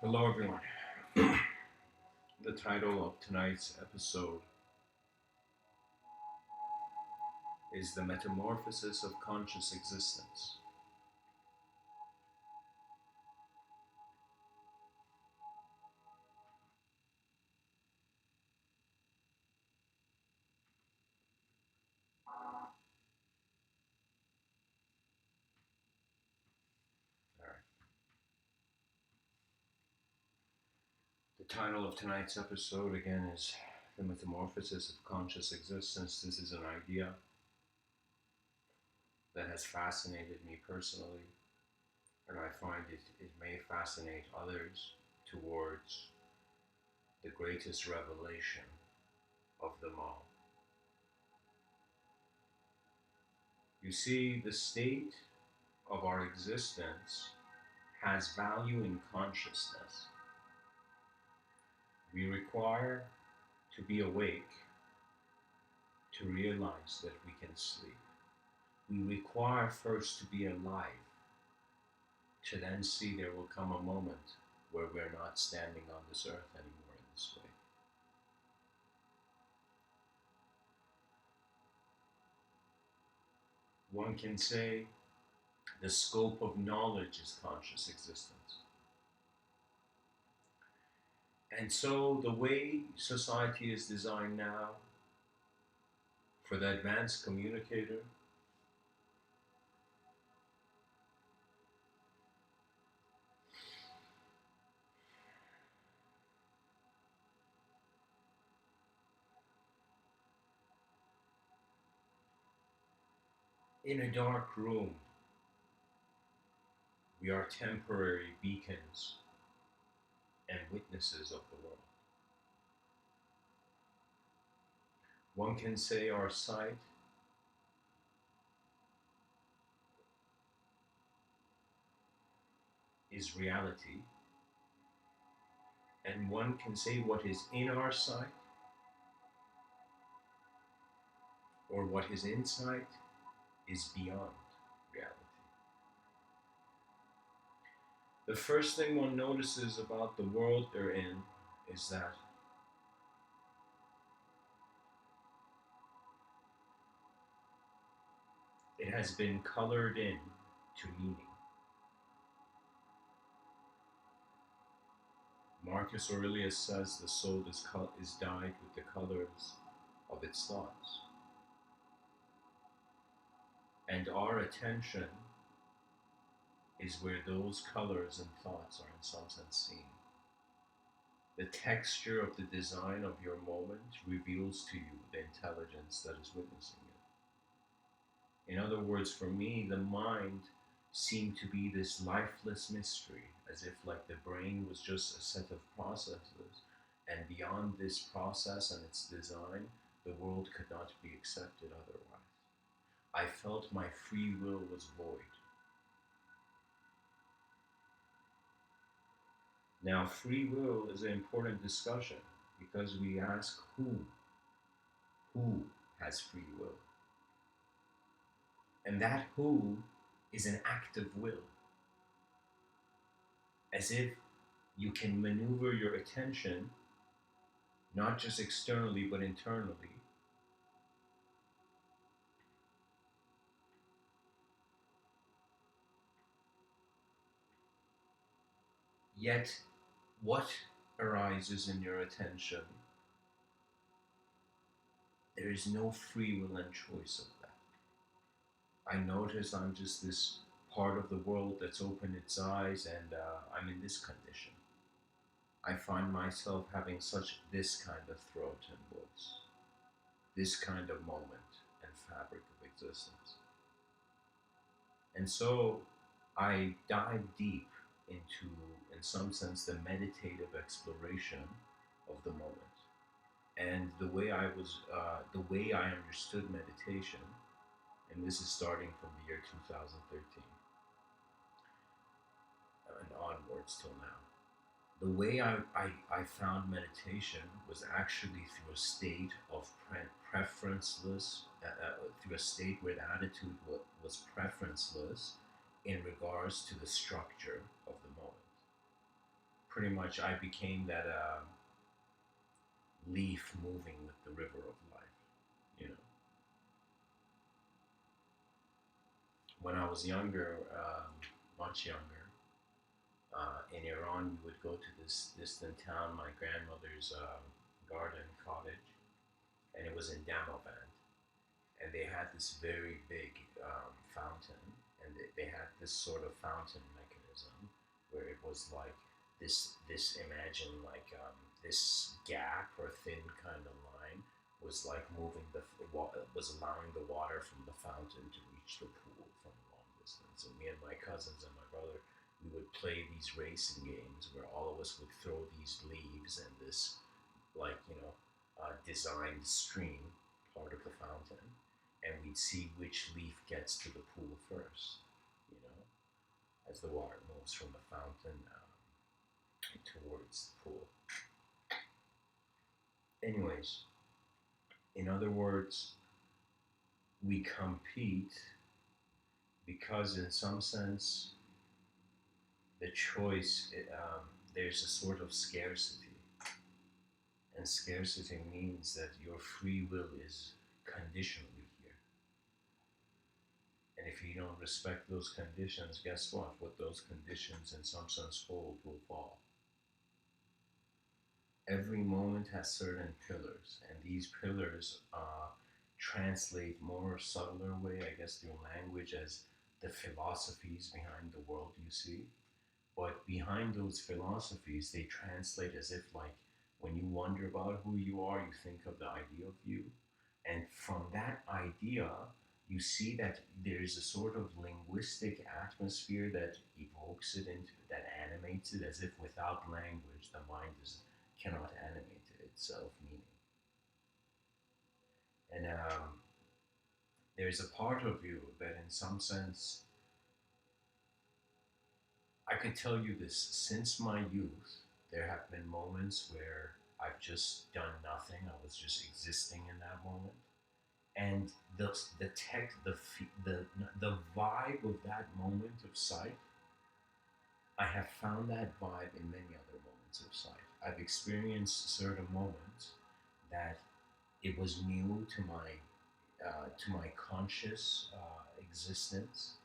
Hello, everyone. The title of tonight's episode is The Metamorphosis of Conscious Existence. All right. The title of tonight's episode, again, is The Metamorphosis of Conscious Existence. This is an idea that has fascinated me personally, and I find it may fascinate others towards the greatest revelation of them all. You see, the state of our existence has value in consciousness. We require to be awake to realize that we can sleep. We require first to be alive to then see there will come a moment where we're not standing on this earth anymore in this way. One can say the scope of knowledge is conscious existence. And so the way society is designed now for the advanced communicator in a dark room, we are temporary beacons and witnesses of the world. One can say our sight is reality, and one can say what is in our sight or what is in sight is beyond reality. The first thing one notices about the world they're in is that it has been colored in to meaning. Marcus Aurelius says the soul is dyed with the colors of its thoughts. And our attention is where those colors and thoughts are in some sense seen. The texture of the design of your moment reveals to you the intelligence that is witnessing it. In other words, for me, the mind seemed to be this lifeless mystery, as if like the brain was just a set of processes, and beyond this process and its design, the world could not be accepted otherwise. I felt my free will was void. Now, free will is an important discussion because we ask who has free will? And that who is an active will. As if you can maneuver your attention, not just externally, but internally. Yet, what arises in your attention, there is no free will and choice of that. I notice I'm just this part of the world that's opened its eyes, and I'm in this condition. I find myself having this kind of throat and voice, this kind of moment and fabric of existence. And so I dive deep into, in some sense, the meditative exploration of the moment. And the way I understood meditation, and this is starting from the year 2013 and onwards till now. The way I found meditation was actually through a state of preferenceless, through a state where the attitude was preferenceless in regards to the structure of the moment. pretty much I became that leaf moving with the river of life. You know, when I was younger, much younger, in Iran, you would go to this distant town, my grandmother's garden cottage, and it was in Damavand, and they had this very big fountain, and they had this sort of fountain mechanism where it was like this imagine like this gap or thin kind of line was like moving was allowing the water from the fountain to reach the pool from a long distance. And me and my cousins and my brother, we would play these racing games where all of us would throw these leaves and this like designed stream part of the fountain, and we'd see which leaf gets to the pool first. You know, as the water moves from the fountain towards the pool. Anyways, in other words, we compete because, in some sense, the choice there's a sort of scarcity, and scarcity means that your free will is conditionally here. And if you don't respect those conditions, guess what those conditions in some sense hold will fall. Every moment has certain pillars, and these pillars translate more subtler way, I guess, through language as the philosophies behind the world you see. But behind those philosophies, they translate as if, like, when you wonder about who you are, you think of the idea of you. And from that idea, you see that there's a sort of linguistic atmosphere that evokes it into, that animates it, as if without language, the mind cannot animate itself meaning. And there's a part of you that, in some sense, I can tell you this since my youth, there have been moments where I've just done nothing. I was just existing in that moment, and the tech, the vibe of that moment of sight, I have found that vibe in many other moments of sight. I've experienced certain moments that it was new to my conscious existence,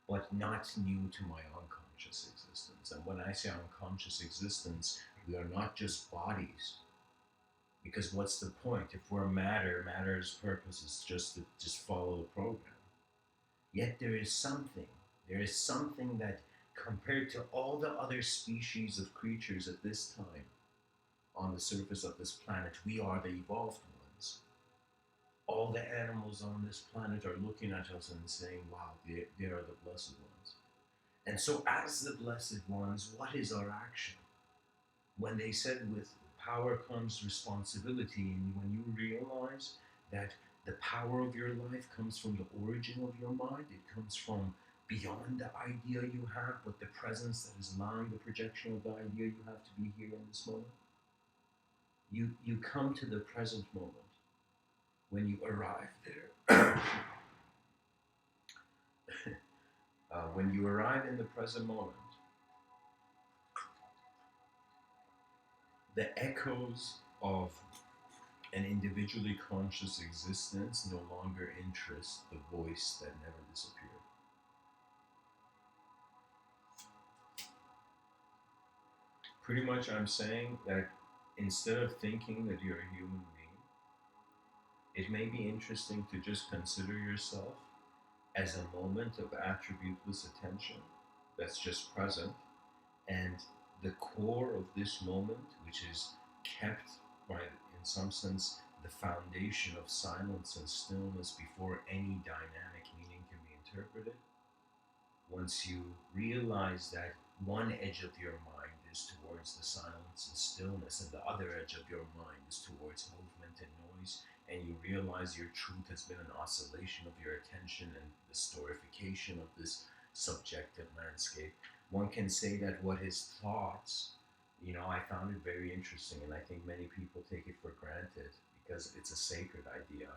but not new to my unconscious existence. And when I say unconscious existence, we are not just bodies. Because what's the point? If we're matter, matter's purpose is just to just follow the program. Yet there is something that, compared to all the other species of creatures at this time on the surface of this planet, we are the evolved ones. All the animals on this planet are looking at us and saying, wow, they are the blessed ones. And so, as the blessed ones, what is our action? When they said with power comes responsibility, and when you realize that the power of your life comes from the origin of your mind, it comes from beyond the idea you have, but the presence that is allowing the projection of the idea you have to be here in this moment. You come to the present moment when you arrive there. When you arrive in the present moment, the echoes of an individually conscious existence no longer interest the voice that never disappeared. Pretty much, I'm saying that instead of thinking that you're a human being, it may be interesting to just consider yourself as a moment of attributeless attention that's just present, and the core of this moment, which is kept by, in some sense, the foundation of silence and stillness before any dynamic meaning can be interpreted. Once you realize that one edge of your mind is towards the silence and stillness, and the other edge of your mind is towards movement and noise, and you realize your truth has been an oscillation of your attention and the storification of this subjective landscape, one can say that what his thoughts, I found it very interesting, and I think many people take it for granted because it's a sacred idea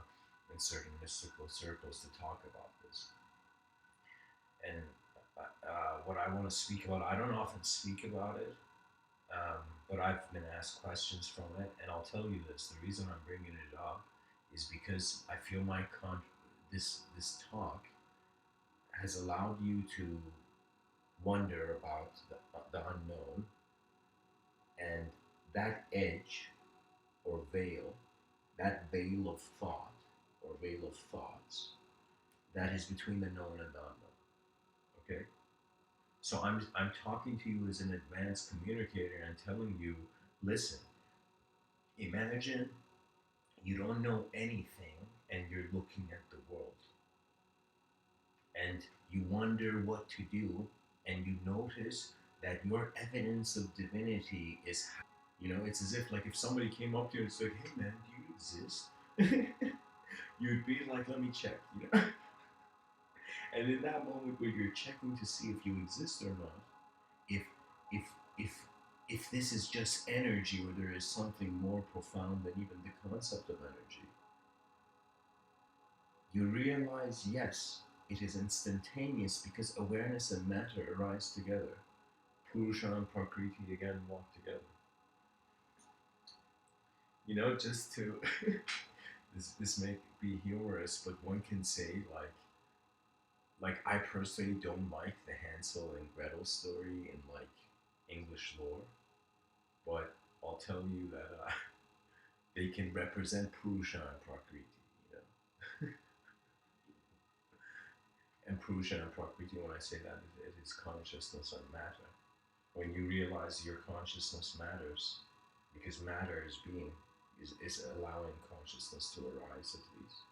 in certain mystical circles to talk about this. And what I want to speak about, I don't often speak about it, But I've been asked questions from it, and I'll tell you this: the reason I'm bringing it up is because I feel this talk has allowed you to wonder about the unknown, and that edge or veil, that veil of thought or veil of thoughts that is between the known and the unknown. Okay, so I'm talking to you as an advanced communicator and telling you, listen, imagine you don't know anything and you're looking at the world and you wonder what to do and you notice that your evidence of divinity is, it's as if like if somebody came up to you and said, hey man, do you exist? You'd be like, let me check, and in that moment where you're checking to see if you exist or not, if if if if this is just energy or there is something more profound than even the concept of energy, you realize, yes, it is instantaneous because awareness and matter arise together. Purusha and Prakriti again walk together. Just to this may be humorous, but one can say like I personally don't like the Hansel and Gretel story in like English lore, but I'll tell you that they can represent Purusha and Prakriti, you know. And Purusha and Prakriti, when I say that, it is consciousness and matter. When you realize your consciousness matters, because matter is being, is allowing consciousness to arise at least.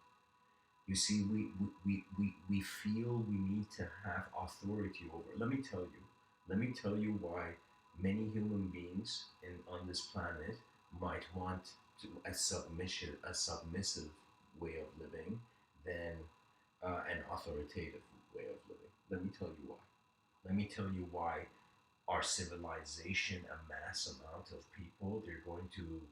You see, we feel we need to have authority over. Let me tell you why many human beings on this planet might want a submissive way of living than an authoritative way of living. Let me tell you why. Let me tell you why our civilization, a mass amount of people, they're going to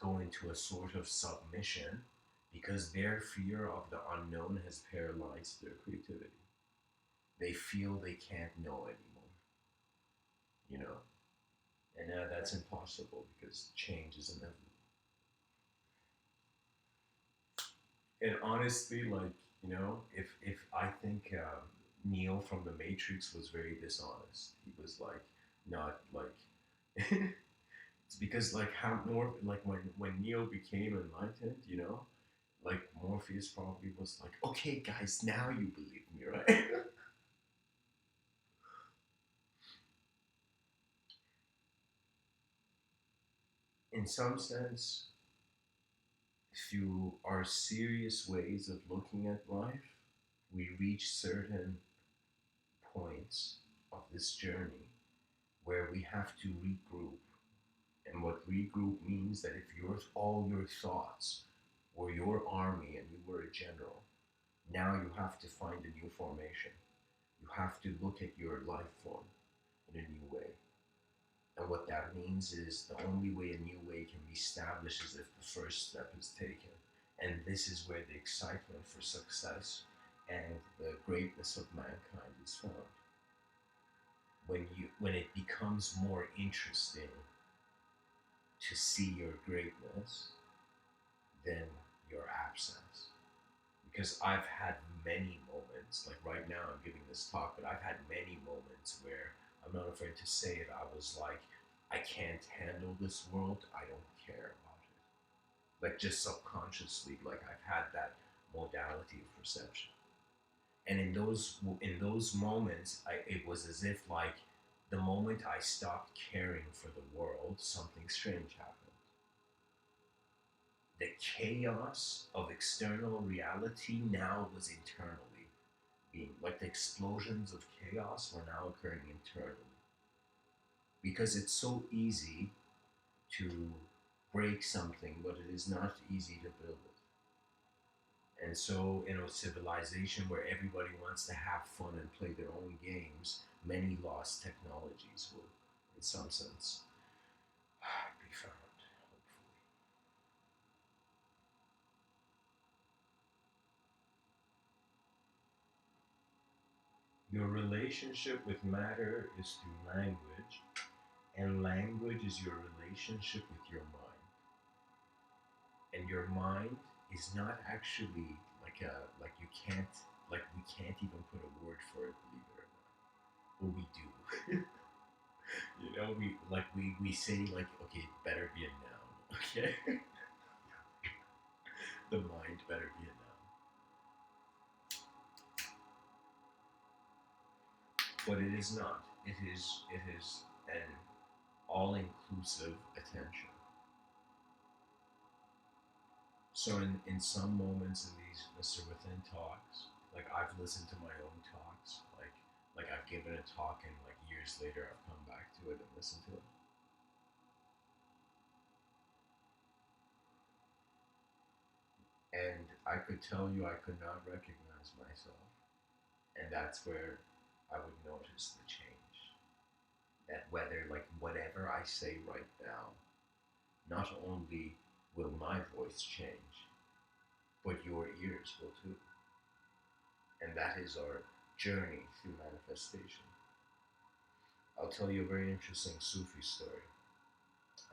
go into a sort of submission because their fear of the unknown has paralyzed their creativity. They feel they can't know anymore, you know? And that's impossible because change is inevitable. And honestly, like, if I think Neo from the Matrix was very dishonest. He was like, not like, it's because like how more like when Neo became enlightened, like Morpheus probably was like, okay, guys, now you believe me, right? In some sense, through our serious ways of looking at life, we reach certain points of this journey where we have to regroup. And what regroup means that if all your thoughts were your army and you were a general, now you have to find a new formation. You have to look at your life form in a new way. And what that means is the only way a new way can be established is if the first step is taken. And this is where the excitement for success and the greatness of mankind is found. When it becomes more interesting to see your greatness than your absence. Because I've had many moments, like right now I'm giving this talk, but I've had many moments where I'm not afraid to say it. I was like, I can't handle this world. I don't care about it. Like just subconsciously, like I've had that modality of perception. And in those moments, it was as if like the moment I stopped caring for the world, something strange happened. The chaos of external reality now was internally being, like the explosions of chaos were now occurring internally. Because it's so easy to break something, but it is not easy to build it. And so, in a civilization where everybody wants to have fun and play their own games, many lost technologies will, in some sense, be found, hopefully. Your relationship with matter is through language, And language is your relationship with your mind. And your mind is not actually like you can't like we can't even put a word for it, believe it or not. But we do. We say like, okay, it better be a noun. Okay. The mind better be a noun. But it is not. It is an all inclusive attention. So in some moments in these Mr. Within talks, like I've listened to my own talks, like I've given a talk and like years later I've come back to it and listened to it. And I could tell you I could not recognize myself. And that's where I would notice the change. That whether like whatever I say right now, not only will my voice change, but your ears will too. And that is our journey through manifestation. I'll tell you a very interesting Sufi story.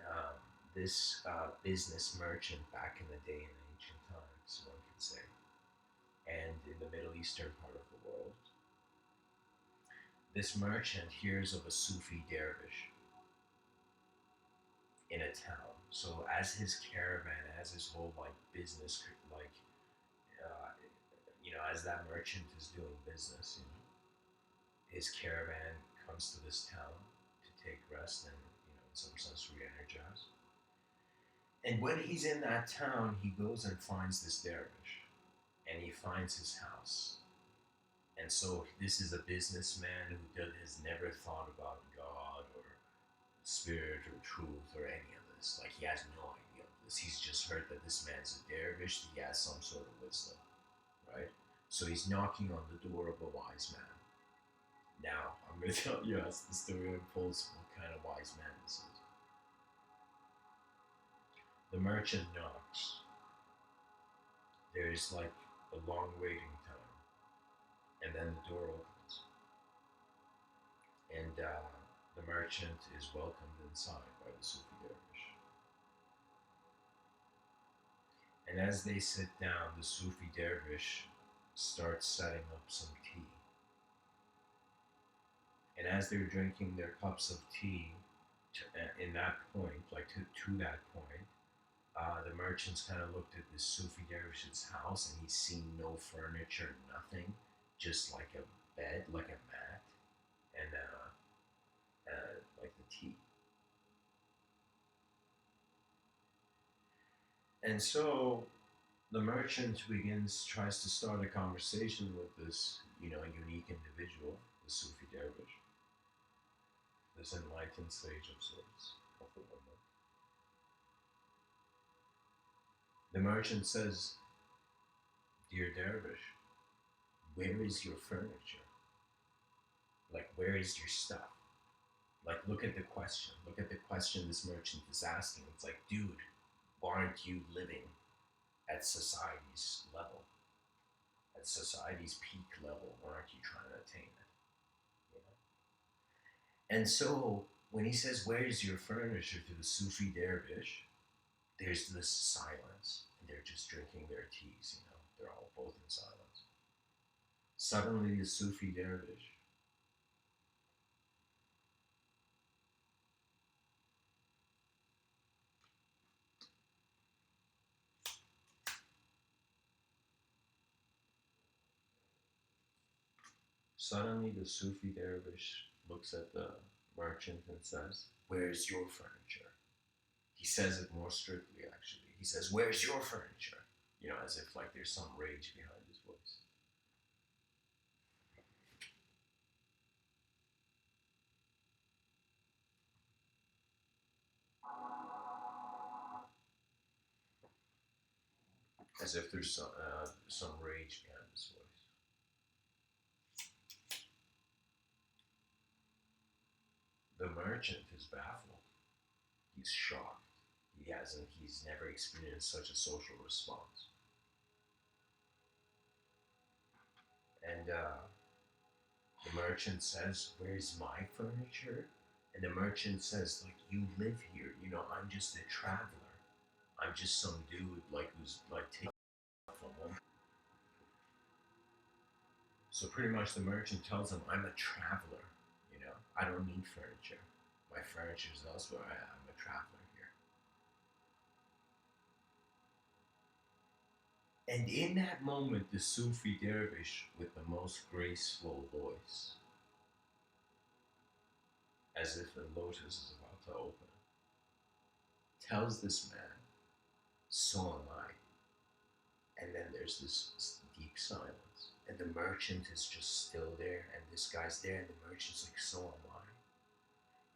Um, this business merchant back in the day in ancient times, one could say, and in the Middle Eastern part of the world, this merchant hears of a Sufi dervish in a town. So as his caravan, as his whole like business, like uh, as that merchant is doing business, his caravan comes to this town to take rest and in some sense re-energize. And when he's in that town, he goes and finds this dervish, and he finds his house. And so this is a businessman who has never thought about God or spirit or truth or any of this. Like he has no idea of this. He's just heard that this man's a dervish. He has some sort of wisdom, right? So he's knocking on the door of a wise man. Now I'm going to tell you as the story unfolds what kind of wise man this is. The merchant knocks. There's like a long waiting time, and then the door opens, and the merchant is welcomed inside by the Sufi dervish. And as they sit down, the Sufi dervish starts setting up some tea. And as they're drinking their cups of tea, in that point, like to that point, the merchants kind of looked at this Sufi dervish's house and he's seen no furniture, nothing, just like a bed, like a mat, and like the tea. And so the merchant tries to start a conversation with this, unique individual, the Sufi dervish, this enlightened sage of sorts, of the woman. The merchant says, "Dear dervish, where is your furniture? Like, where is your stuff? Like, look at the question. Look at the question this merchant is asking. It's like, dude, why aren't you living at society's level? At society's peak level, why aren't you trying to attain it? You know? And so when he says, "Where's your furniture?" to the Sufi dervish, there's this silence, and they're just drinking their teas. They're all both in silence. Suddenly, the Sufi dervish Suddenly, the Sufi dervish looks at the merchant and says, "Where's your furniture?" He says it more strictly, actually. He says, "Where's your furniture?" As if like there's some rage behind his voice. As if there's some rage behind his voice. The merchant is baffled. He's shocked. He's never experienced such a social response. And the merchant says, "Where's my furniture?" And the merchant says, like, you live here, I'm just a traveler. I'm just some dude like who's like taking from one. So pretty much the merchant tells him, I'm a traveler. I don't need furniture. My furniture's elsewhere. I'm a traveler here. And in that moment, the Sufi dervish with the most graceful voice, as if the lotus is about to open, tells this man, so am I. And then there's this deep silence. And the merchant is just still there, and this guy's there, and the merchant's like, so am I.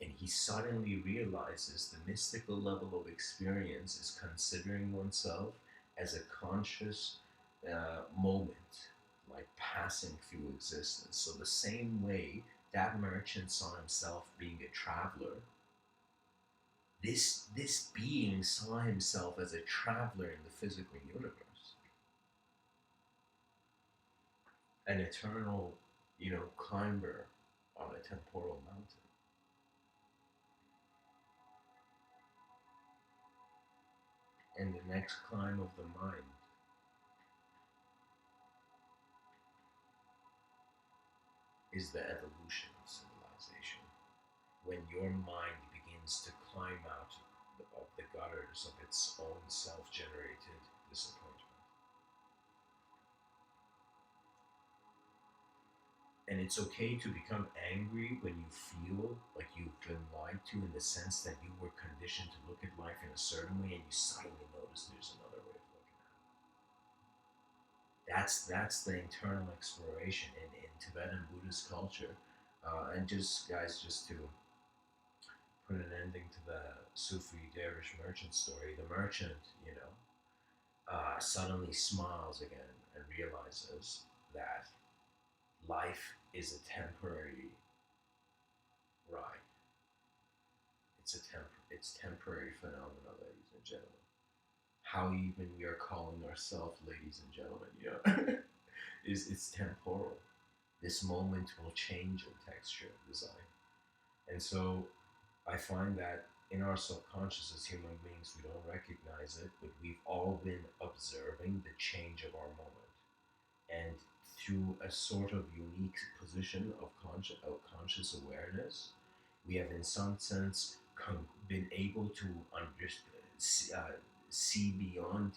And he suddenly realizes the mystical level of experience is considering oneself as a conscious moment, like passing through existence. So, the same way that merchant saw himself being a traveler, this being saw himself as a traveler in the physical universe, an eternal, climber on a temporal mountain. And the next climb of the mind is the evolution of civilization. When your mind begins to climb out of the gutters of its own self generated disappointment. And it's okay to become angry when you feel like you've been lied to, in the sense that you were conditioned to look at life in a certain way and you suddenly notice there's another way of looking at it. That's the internal exploration in Tibetan Buddhist culture. And just, guys, just to put an ending to the Sufi dervish merchant story, the merchant, suddenly smiles again and realizes that life is a temporary ride. It's temporary phenomena, ladies and gentlemen. How even we are calling ourselves ladies and gentlemen, is it's temporal. This moment will change in texture, design. And so I find that in our subconscious as human beings, we don't recognize it, but we've all been observing the change of our moment. And through a sort of unique position of conscious awareness, we have, in some sense, been able to see beyond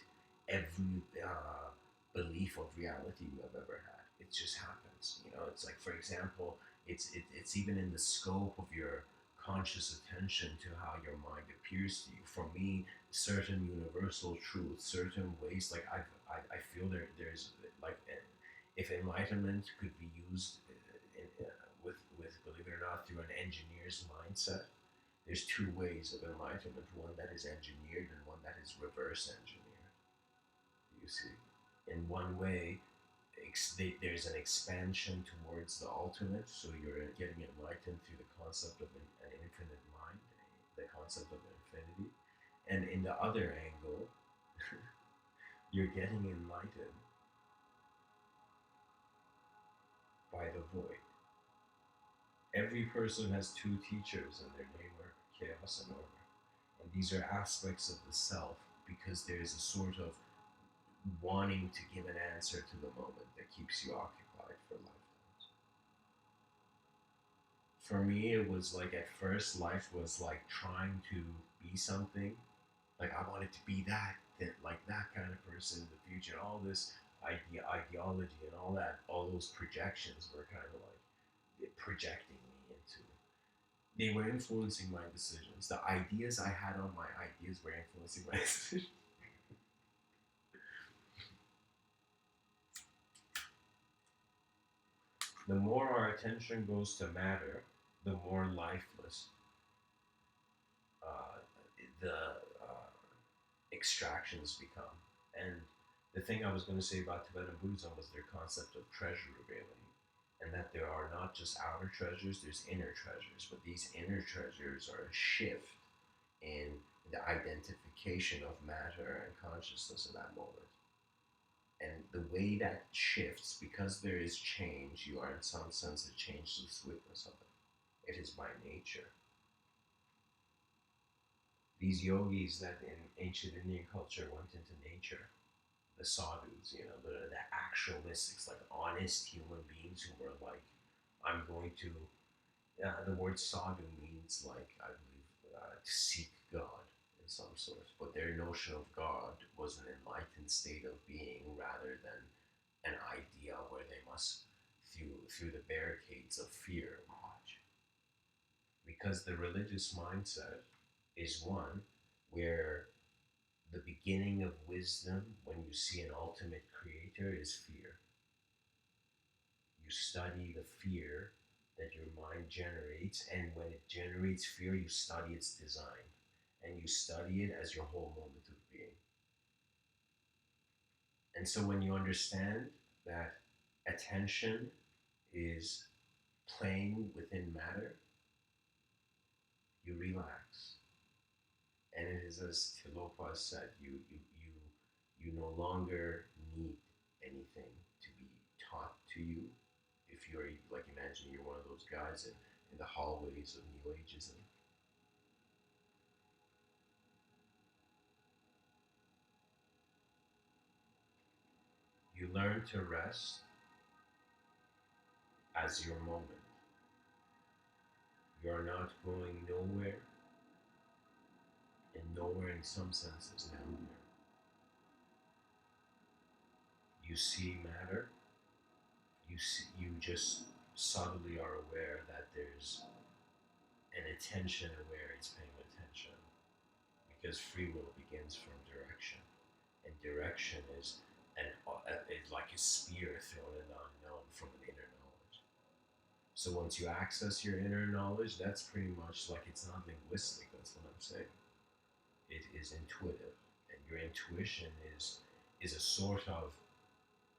every belief of reality we have ever had. It just happens. It's like, for example, it's even in the scope of your conscious attention to how your mind appears to you. For me, certain universal truths, certain ways, like I feel there's like, if enlightenment could be used with, believe it or not, through an engineer's mindset, there's two ways of enlightenment: one that is engineered and one that is reverse engineered. You see, in one way, there's an expansion towards the ultimate, so you're getting enlightened through the concept of an infinite mind, the concept of infinity. And in the other angle, you're getting enlightened by the void. Every person has two teachers, and their name are chaos and order. And these are aspects of the self, because there's a sort of wanting to give an answer to the moment that keeps you occupied for lifetimes. For me, it was like, at first, life was like trying to be something. Like, I wanted to be like that kind of person in the future. All this ideology and all those projections were kind of like projecting me into. They were influencing my decisions. The ideas I had on my ideas were influencing my decisions. The more our attention goes to matter, the more lifeless uh, the extractions become. And the thing I was going to say about Tibetan Buddhism was their concept of treasure revealing, and that there are not just outer treasures, there's inner treasures, but these inner treasures are a shift in the identification of matter and consciousness in that moment. And the way that shifts, because there is change, you are in some sense a changeless witness of it. It is by nature. These yogis that in ancient Indian culture went into nature, the sadhus, the actual mystics, like honest human beings who were like, I'm going to. The word sadhu means like I believe to seek God in some sort, but their notion of God was an enlightened state of being rather than an idea where they must through the barricades of fear watch. Because the religious mindset is one where the beginning of wisdom, when you see an ultimate creator, is fear. You study the fear that your mind generates, and when it generates fear, you study its design, and you study it as your whole moment of being. And so when you understand that attention is playing within matter, you relax. And it is as Tilopa said, you no longer need anything to be taught to you. If you're like, imagine you're one of those guys in the hallways of New Ageism. You learn to rest as your moment. You're not going nowhere, and nowhere in some sense is down there. You see matter. You just subtly are aware that there's an attention aware it's paying attention, because free will begins from direction, and direction is like a spear thrown in the unknown from an inner knowledge. So once you access your inner knowledge, that's pretty much like, it's not linguistic. That's what I'm saying. It is intuitive, and your intuition is a sort of,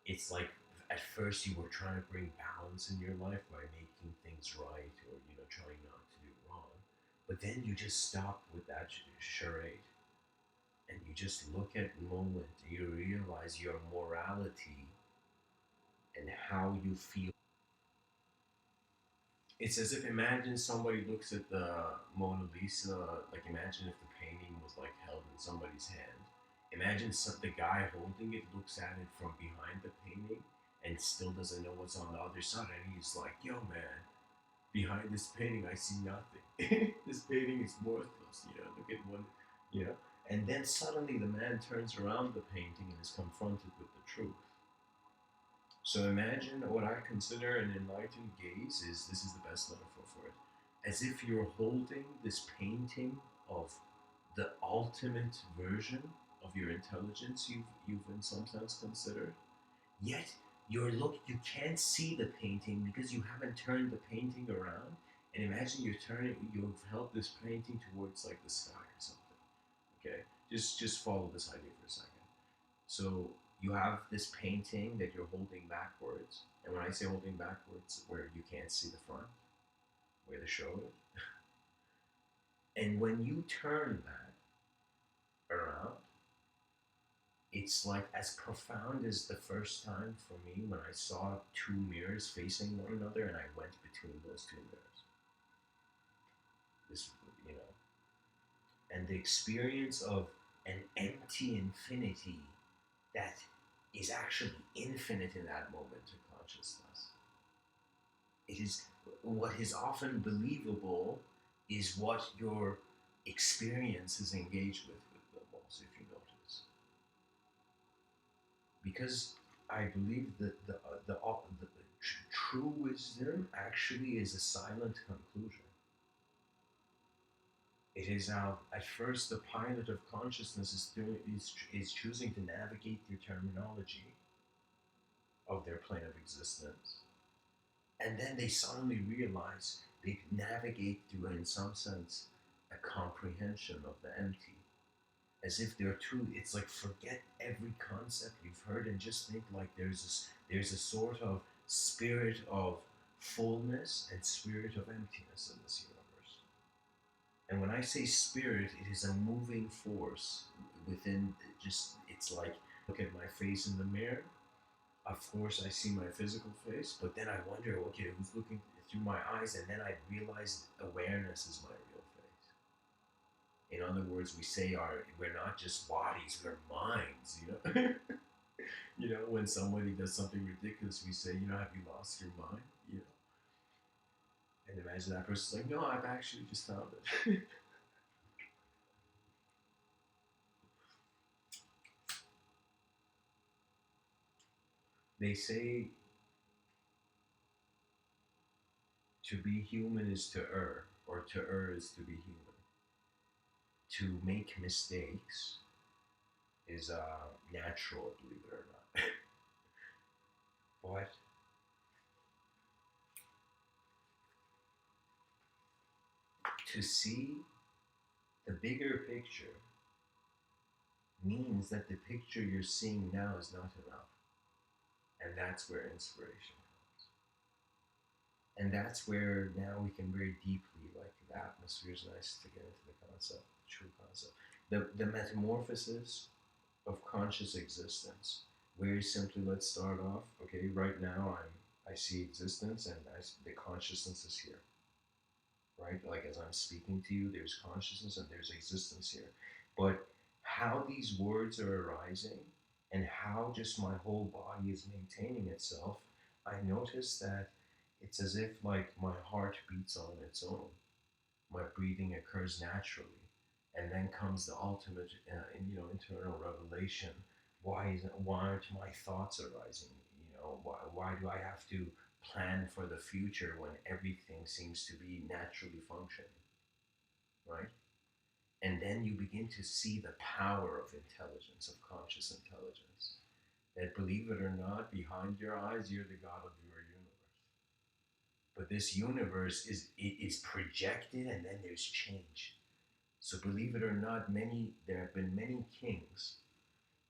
it's like at first you were trying to bring balance in your life by making things right, or trying not to do wrong, but then you just stop with that charade, and you just look at the moment. You realize your morality and how you feel. It's as if, imagine somebody looks at the Mona Lisa, like imagine if the painting was like held in somebody's hand. Imagine the guy holding it looks at it from behind the painting and still doesn't know what's on the other side, and he's like, yo man, behind this painting I see nothing. This painting is worthless, look at one, you know. And then suddenly the man turns around the painting and is confronted with the truth. So imagine what I consider an enlightened gaze is, this is the best metaphor for it, as if you're holding this painting of the ultimate version of your intelligence you've in some sense considered. Yet you can't see the painting because you haven't turned the painting around. And imagine you've held this painting towards like the sky or something. Okay, just follow this idea for a second. So you have this painting that you're holding backwards, and when I say holding backwards, where you can't see the front, where the show is, and when you turn that around, it's like as profound as the first time for me when I saw two mirrors facing one another and I went between those two mirrors. This, you know, and the experience of an empty infinity that is actually infinite in that moment of consciousness. It is what is often believable is what your experience is engaged with the most, if you notice. Because I believe that the true wisdom actually is a silent conclusion. It is how at first the pilot of consciousness is choosing to navigate through terminology of their plane of existence, and then they suddenly realize they navigate through, in some sense, a comprehension of the empty, as if there are two. It's like, forget every concept you've heard and just think like there's a sort of spirit of fullness and spirit of emptiness in this universe. And when I say spirit, it is a moving force within. Just, it's like, look at my face in the mirror. Of course, I see my physical face, but then I wonder, okay, who's looking through my eyes? And then I realize awareness is my real face. In other words, we say we're not just bodies, we're minds, you know? You know, when somebody does something ridiculous, we say, you know, have you lost your mind? You know? And imagine that person's like, no, I've actually just found it. They say to be human is to err, or to err is to be human. To make mistakes is natural, believe it or not. But to see the bigger picture means that the picture you're seeing now is not enough. And that's where inspiration comes. And that's where now we can very deeply, like the atmosphere is nice to get into the concept, the true concept. The metamorphosis of conscious existence. Very simply, let's start off. Okay, right now I see existence and the consciousness is here. Right, like as I'm speaking to you, there's consciousness and there's existence here. But how these words are arising and how just my whole body is maintaining itself, I notice that it's as if like my heart beats on its own. My breathing occurs naturally, and then comes the ultimate, internal revelation. Why aren't my thoughts arising? Why do I have to plan for the future when everything seems to be naturally functioning, right? And then you begin to see the power of intelligence, of conscious intelligence. That, believe it or not, behind your eyes, you're the god of your universe. But this universe is projected, and then there's change. So believe it or not, there have been many kings,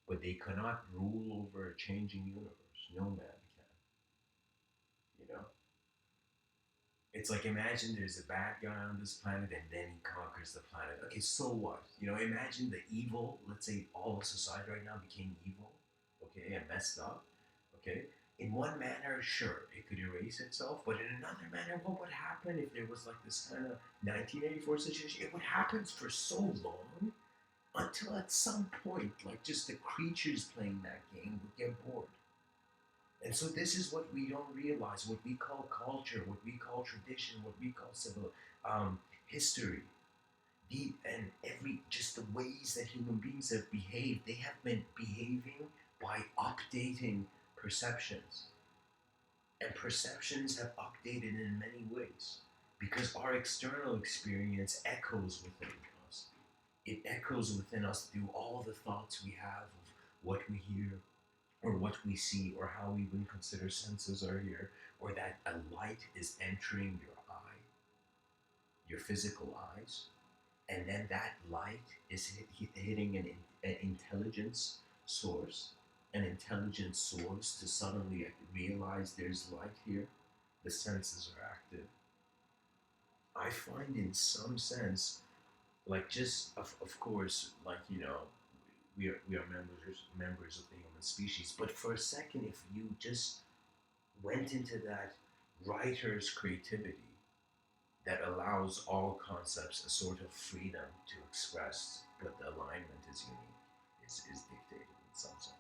but they cannot rule over a changing universe. No man can. You know, it's like, imagine there's a bad guy on this planet, and then he conquers the planet. Okay, so what? Imagine the evil. Let's say all of society right now became evil. Okay, and messed up. Okay. In one manner, sure, it could erase itself, but in another manner, what would happen if there was like this kind of 1984 situation? It would happen for so long until at some point, like just the creatures playing that game would get bored. And so this is what we don't realize, what we call culture, what we call tradition, what we call civil history. And every just the ways that human beings have behaved, they have been behaving by updating perceptions. And perceptions have updated in many ways because our external experience echoes within us. It echoes within us through all the thoughts we have of what we hear or what we see or how we would consider senses are here, or that a light is entering your eye, your physical eyes, and then that light is hitting an intelligence source, an intelligence source to suddenly realize there's light here, the senses are active. I find in some sense, like just of course, like we are members of the human species. But for a second, if you just went into that writer's creativity that allows all concepts a sort of freedom to express, but the alignment is unique, is dictated in some sense.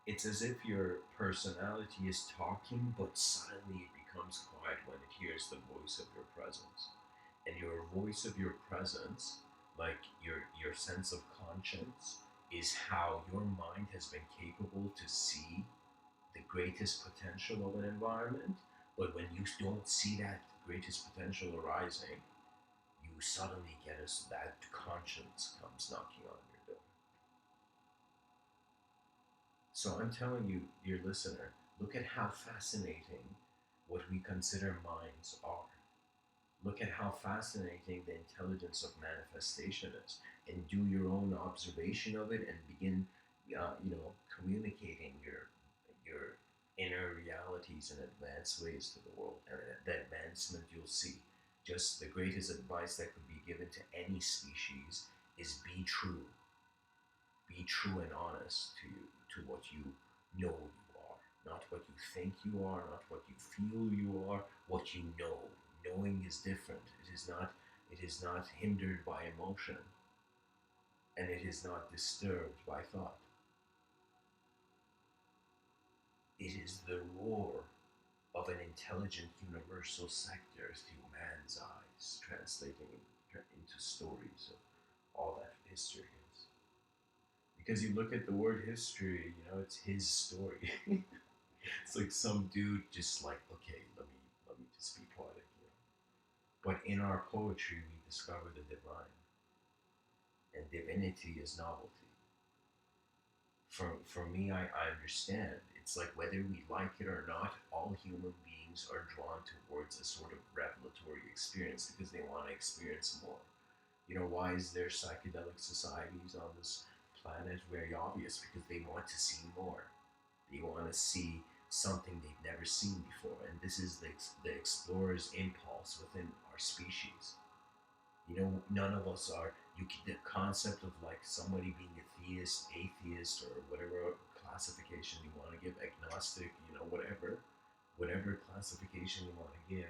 It's as if your personality is talking, but suddenly it becomes quiet when it hears the voice of your presence. And your voice of your presence, like your sense of conscience, is how your mind has been capable to see the greatest potential of an environment. But when you don't see that greatest potential arising, you suddenly get us that conscience comes knocking on your door. So I'm telling you, dear listener, look at how fascinating what we consider minds are. Look at how fascinating the intelligence of manifestation is, and do your own observation of it, and begin, communicating your inner realities in advanced ways to the world. And the advancement you'll see. Just the greatest advice that could be given to any species is be true. Be true and honest to you, to what you know you are, not what you think you are, not what you feel you are, what you know. Knowing is different. It is not hindered by emotion, and it is not disturbed by thought. It is the roar of an intelligent universal sector through man's eyes, translating into stories of all that history is. Because you look at the word history, it's his story. It's like some dude just like, okay, let me just be poetic. But in our poetry, we discover the divine, and divinity is novelty. For me, I understand. It's like whether we like it or not, all human beings are drawn towards a sort of revelatory experience because they want to experience more. Why is there psychedelic societies on this planet? Very obvious, because they want to see more. They want to see something they've never seen before, and this is the explorer's impulse within our species. None of us are. The concept of like somebody being a theist, atheist, or whatever classification you want to give, agnostic, whatever classification you want to give.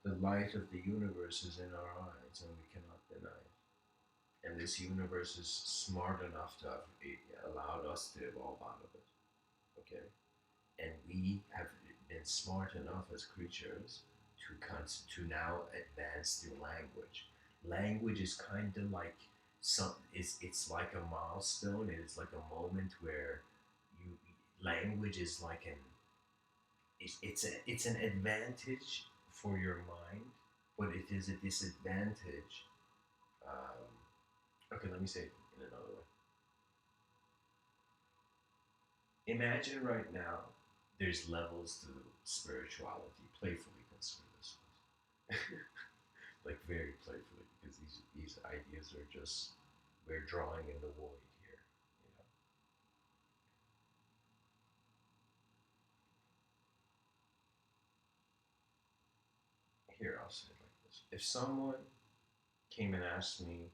The light of the universe is in our eyes, and we cannot deny it. And this universe is smart enough to have allowed us to evolve out of it. Okay, and we have been smart enough as creatures to now advance through language. Language is kind of like it's like a milestone. It is like a moment where you language is like it's an advantage for your mind, but it is a disadvantage. Okay, let me say it in another way. Imagine right now there's levels to spirituality. Playfully consider this, like very playfully, because these ideas are just we're drawing in the void here. Here, I'll say it like this: if someone came and asked me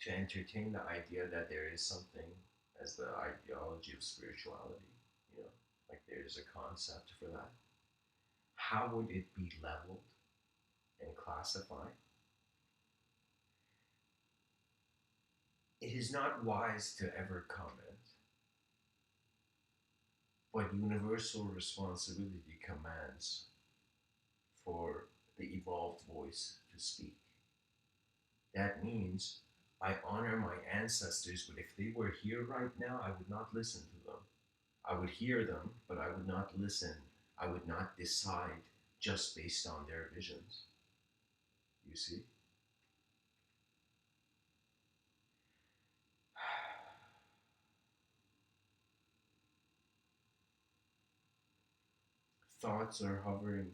to entertain the idea that there is something as the ideology of spirituality, you know, like there's a concept for that, how would it be leveled and classified? It is not wise to ever comment, but universal responsibility commands for the evolved voice to speak. That means I honor my ancestors, but if they were here right now, I would not listen to them. I would hear them, but I would not listen. I would not decide just based on their visions. You see? Thoughts are hovering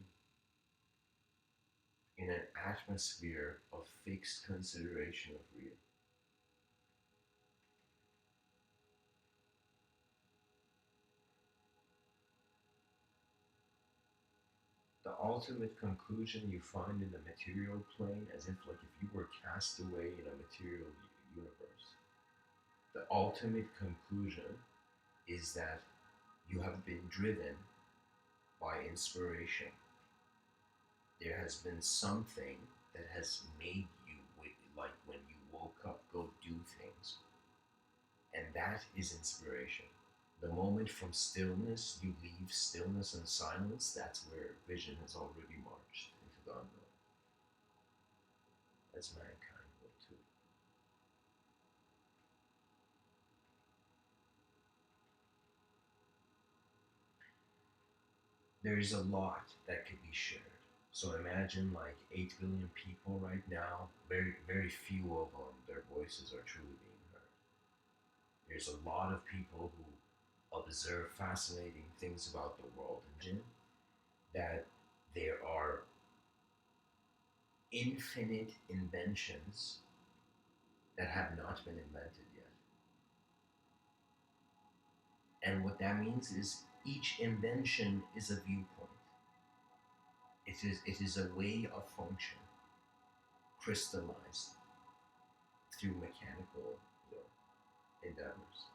in an atmosphere of fixed consideration of real. The ultimate conclusion you find in the material plane, as if like if you were cast away in a material universe. The ultimate conclusion is that you have been driven by inspiration. There has been something that has made you, like when you woke up, go do things. And that is inspiration. The moment from stillness, you leave stillness and silence, that's where vision has already marched into the unknown, as mankind will too. There is a lot that could be shared. So imagine like 8 billion people right now, very, very few of them, their voices are truly being heard. There's a lot of people who observe fascinating things about the world and that there are infinite inventions that have not been invented yet. And what that means is each invention is a viewpoint. It is a way of function crystallized through mechanical, you know, endeavors.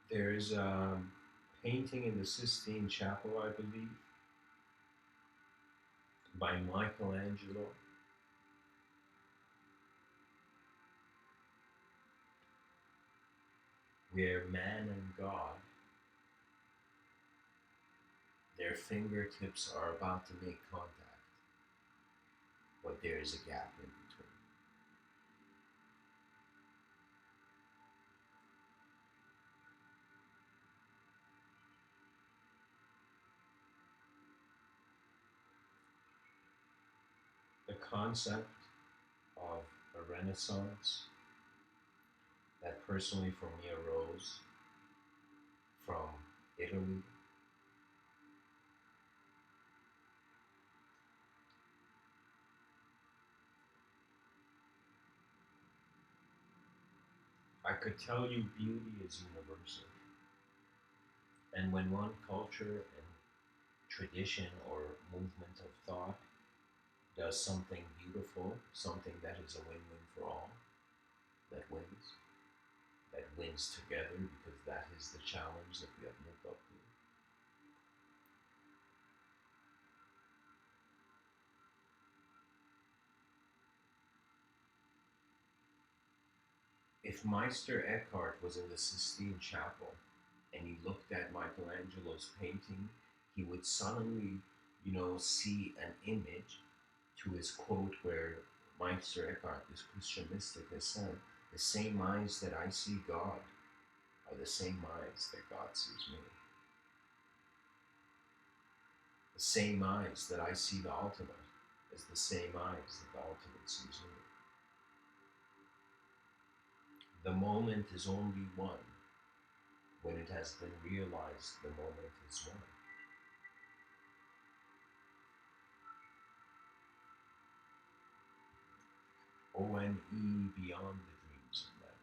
There's a painting in the Sistine Chapel, I believe, by Michelangelo, where man and God, their fingertips are about to make contact, but there is a gap in between. The concept of a renaissance that personally for me arose from Italy. I could tell you beauty is universal. And when one culture and tradition or movement of thought does something beautiful, something that is a win win for all, that wins together because that is the challenge that we have moved up to. If Meister Eckhart was in the Sistine Chapel and he looked at Michelangelo's painting, he would suddenly, see an image to his quote where Meister Eckhart, this Christian mystic, has said, "The same eyes that I see God are the same eyes that God sees me. The same eyes that I see the ultimate is the same eyes that the ultimate sees me. The moment is only one. When it has been realized, the moment is one." ONE beyond the dreams of men.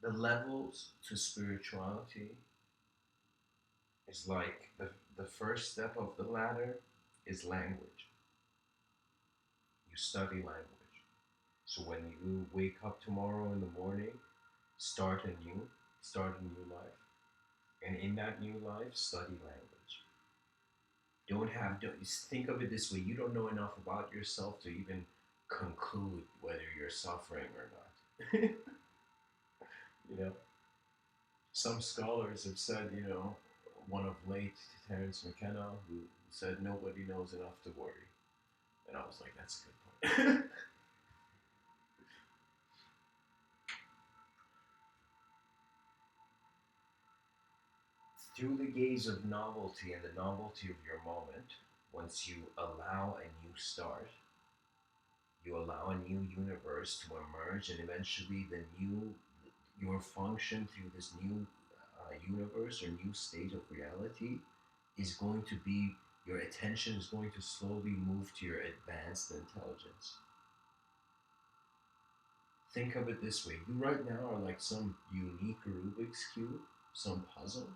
The levels to spirituality is like the first step of the ladder is language. You study language. So when you wake up tomorrow in the morning, start anew, start a new life. And in that new life, study language. Don't think of it this way. You don't know enough about yourself to even conclude whether you're suffering or not. you know, some scholars have said, one of late Terence McKenna who said nobody knows enough to worry, and I was like, that's a good point. Through the gaze of novelty and the novelty of your moment, once you allow a new start, you allow a new universe to emerge, and eventually your function through this new universe or new state of reality is going to be your attention is going to slowly move to your advanced intelligence. Think of it this way: you right now are like some unique Rubik's Cube, some puzzle,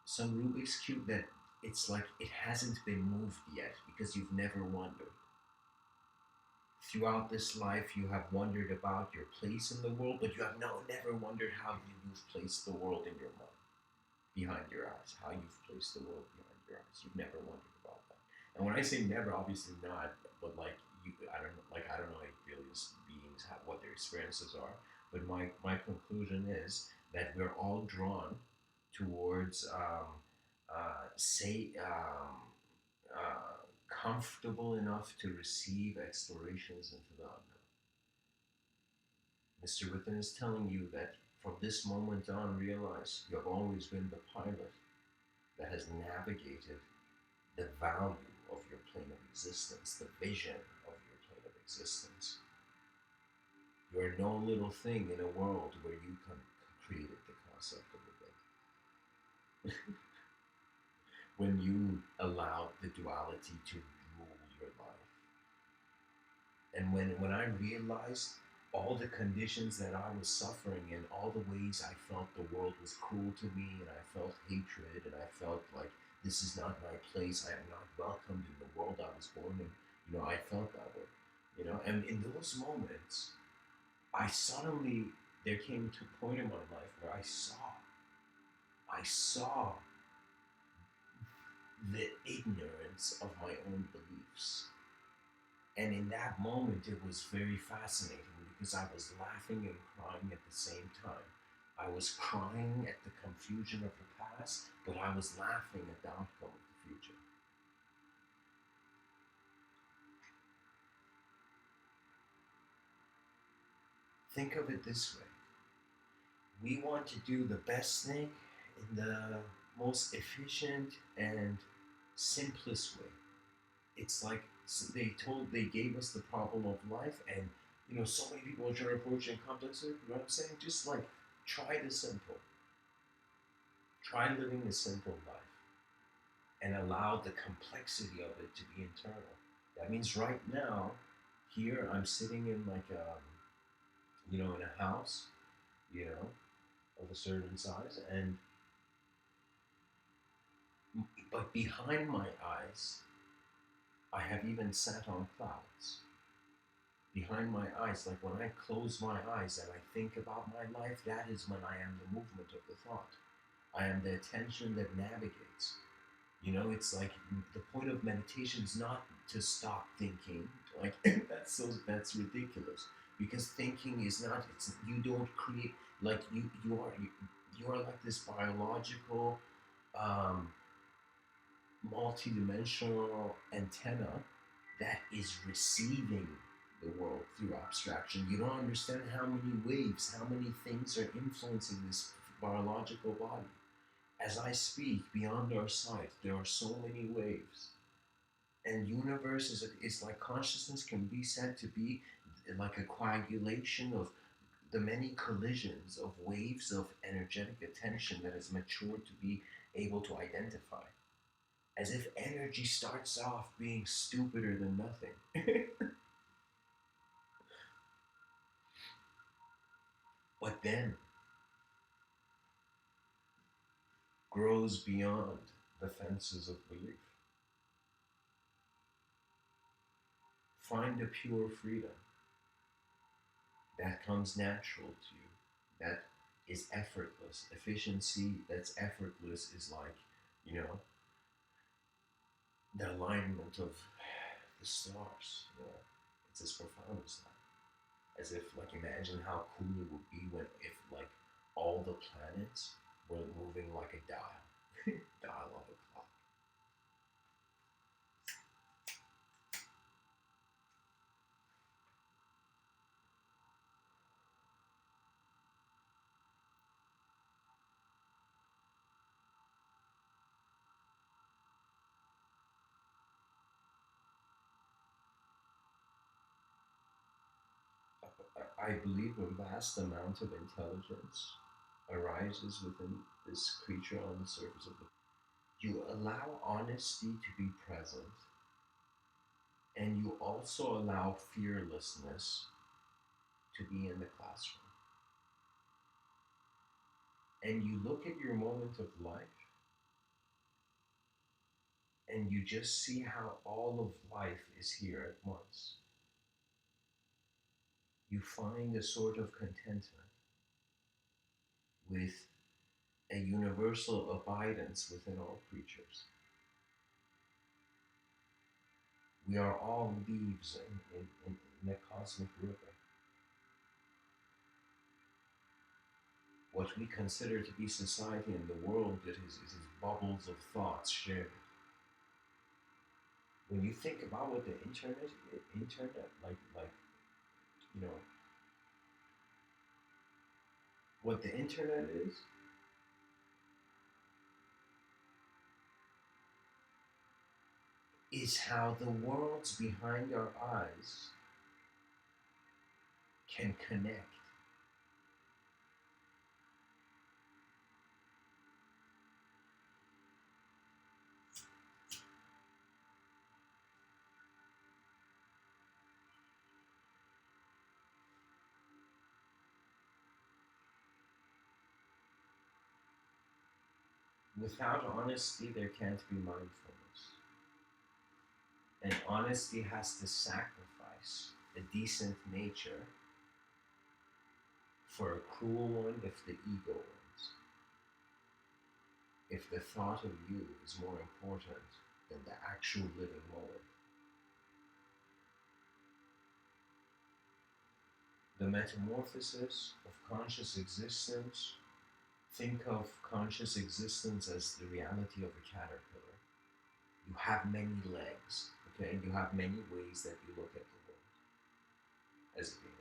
some Rubik's Cube that it's like it hasn't been moved yet because you've never wondered. Throughout this life, you have wondered about your place in the world, but you have never wondered how you've placed the world in your mind, behind your eyes, how you've placed the world behind your eyes. You've never wondered about that. And when I say never, obviously not, but like I don't know if aliens beings have what their experiences are. But my conclusion is that we're all drawn towards say comfortable enough to receive explorations into the unknown. Mr. Within is telling you that from this moment on, realize you have always been the pilot that has navigated the value of your plane of existence, the vision of your plane of existence. You are no little thing in a world where you created the concept of the big. When you allowed the duality to rule your life. And when I realized all the conditions that I was suffering and all the ways I felt the world was cruel to me and I felt hatred and I felt like this is not my place, I am not welcomed in the world I was born in, I felt that way. And in those moments, I suddenly there came to a point in my life where I saw the ignorance of my own beliefs. And in that moment, it was very fascinating because I was laughing and crying at the same time. I was crying at the confusion of the past, but I was laughing at the outcome of the future. Think of it this way: we want to do the best thing in the most efficient and simplest way. It's like they gave us the problem of life, and so many people are trying to approach and complex it. You know what I'm saying? Just like try the simple. Try living a simple life and allow the complexity of it to be internal. That means right now, here I'm sitting in like in a house, you know, of a certain size, and but behind my eyes, I have even sat on clouds. Behind my eyes, like when I close my eyes and I think about my life, that is when I am the movement of the thought. I am the attention that navigates. It's like the point of meditation is not to stop thinking. Like that's ridiculous because thinking is not. It's you don't create like you are like this biological, um, multidimensional antenna that is receiving the world through abstraction. You don't understand how many waves, how many things are influencing this biological body. As I speak, beyond our sight, there are so many waves. And universe is like consciousness can be said to be like a coagulation of the many collisions of waves of energetic attention that has matured to be able to identify. As if energy starts off being stupider than nothing. But then grows beyond the fences of belief. Find a pure freedom that comes natural to you, that is effortless. Efficiency that's effortless is like, you know, the alignment of the stars. It's as profound as that. As if, like, imagine how cool it would be when, if, like, all the planets were moving like a dial, dial of a clock. I believe a vast amount of intelligence arises within this creature on the surface of the. You allow honesty to be present, and you also allow fearlessness to be in the classroom. And you look at your moment of life, and you just see how all of life is here at once. you find a sort of contentment with a universal abidance within all creatures. We are all leaves in a cosmic river. What we consider to be society and the world, it is bubbles of thoughts shared. When you think about what the internet, you know, what the internet is how the worlds behind our eyes can connect without honesty. There can't be mindfulness, and honesty has to sacrifice a decent nature for a cruel one if the ego wins. If the thought of you is more important than the actual living moment. The metamorphosis of conscious existence, think of conscious existence as the reality of a caterpillar. You have many legs, okay, and you have many ways that you look at the world as a being.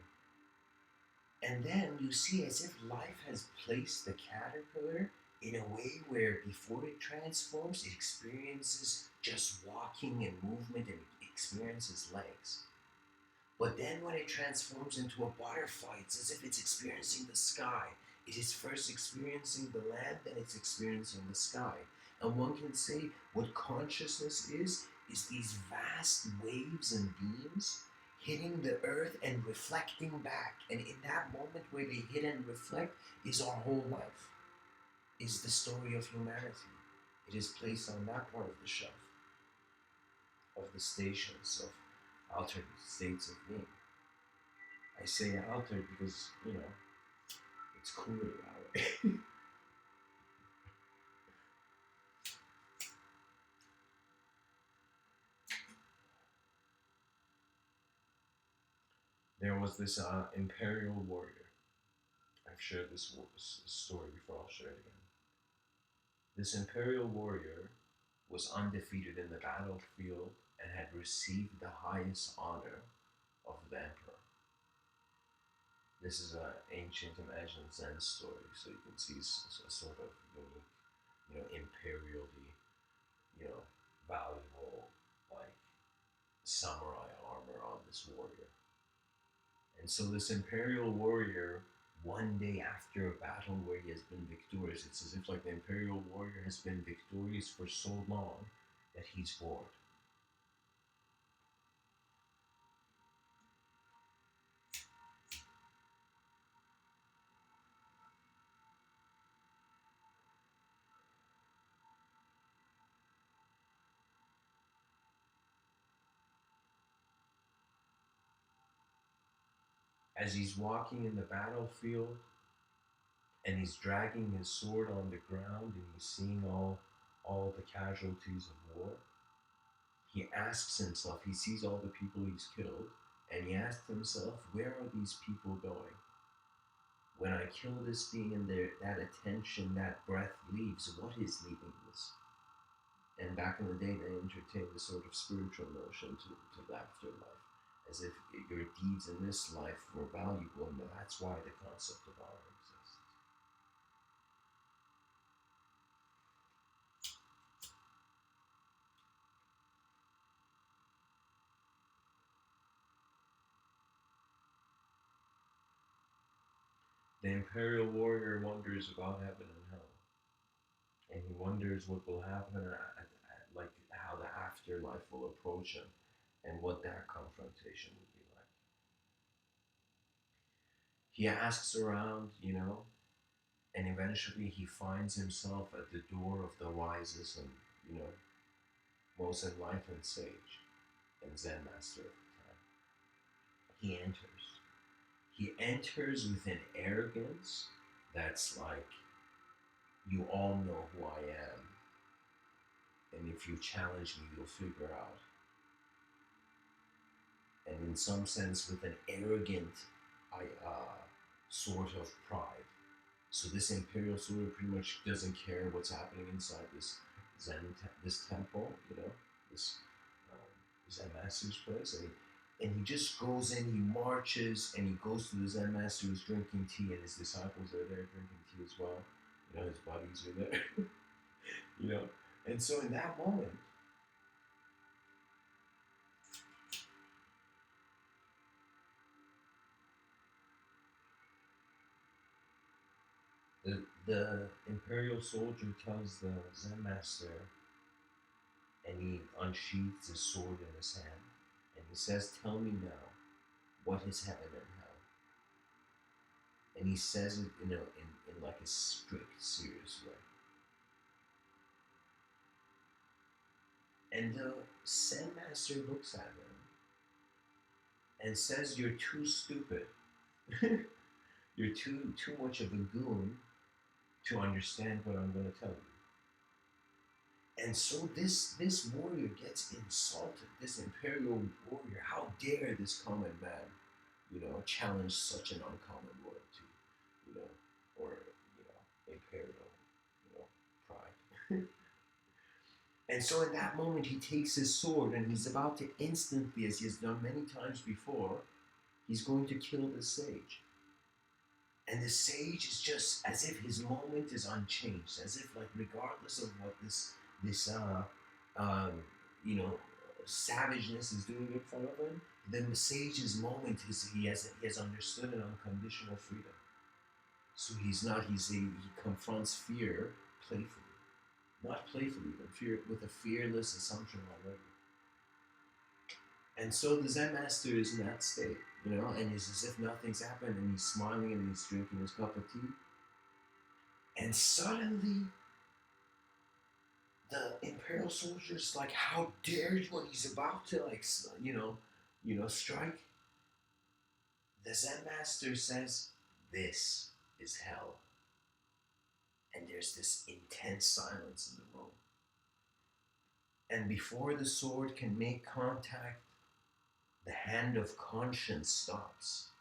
And then you see as if life has placed the caterpillar in a way where before it transforms, it experiences just walking and movement and it experiences legs. But then when it transforms into a butterfly, it's as if it's experiencing the sky. It is first experiencing the land, then it's experiencing the sky. And one can say what consciousness is these vast waves and beams hitting the earth and reflecting back. And in that moment where they hit and reflect is our whole life, is the story of humanity. It is placed on that part of the shelf, of the stations of altered states of being. I say altered because, it's cooler that way. There was this imperial warrior. I've shared this story before, I'll share it again. This imperial warrior was undefeated in the battlefield and had received the highest honor of the emperor. This is an ancient imagined Zen story, so you can see a sort of unique, imperially, valuable, like samurai armor on this warrior. And so this imperial warrior, one day after a battle where he has been victorious, it's as if like the imperial warrior has been victorious for so long that he's bored. As he's walking in the battlefield and he's dragging his sword on the ground and he's seeing all the casualties of war, he asks himself, he sees all the people he's killed, and he asks himself, where are these people going? When I kill this being and that attention, that breath leaves, what is leaving this? And back in the day, they entertained a sort of spiritual notion to the afterlife, as if your deeds in this life were valuable, and that's why the concept of honor exists. The imperial warrior wonders about heaven and hell, and he wonders what will happen, like how the afterlife will approach him, and what that confrontation would be like. He asks around, and eventually he finds himself at the door of the wisest and, most enlightened sage and Zen master of the time. He enters, He enters with an arrogance that's like, you all know who I am, and if you challenge me, you'll figure out. And in some sense, with an arrogant sort of pride. So this imperial soldier pretty much doesn't care what's happening inside this this temple, this Zen master's place, and he just goes in, he marches, and he goes to the Zen master who's drinking tea, and his disciples are there drinking tea as well. His buddies are there, you know. And so in that moment, the imperial soldier tells the Zen master, and he unsheaths his sword in his hand, and he says, "Tell me now, what is heaven and hell?" And he says it in like a strict, serious way. And the Zen master looks at him and says, "You're too stupid. You're too much of a goon to understand what I'm going to tell you." And so this warrior gets insulted. This imperial warrior, how dare this common man, challenge such an uncommon loyalty, or imperial, pride. And so in that moment, he takes his sword and he's about to instantly, as he has done many times before, he's going to kill the sage. And the sage is just as if his moment is unchanged, as if like regardless of what this um, you know savageness is doing in front of him, the sage's moment is he has understood an unconditional freedom. So he's not he confronts fear playfully, not playfully, but fear with a fearless assumption already. And so the Zen master is in that state, and it's as if nothing's happened, and he's smiling and he's drinking his cup of tea. And suddenly, the imperial soldier's like, "How dare you?" When he's about to strike, the Zen master says, "This is hell." And there's this intense silence in the room. And before the sword can make contact, the hand of conscience stops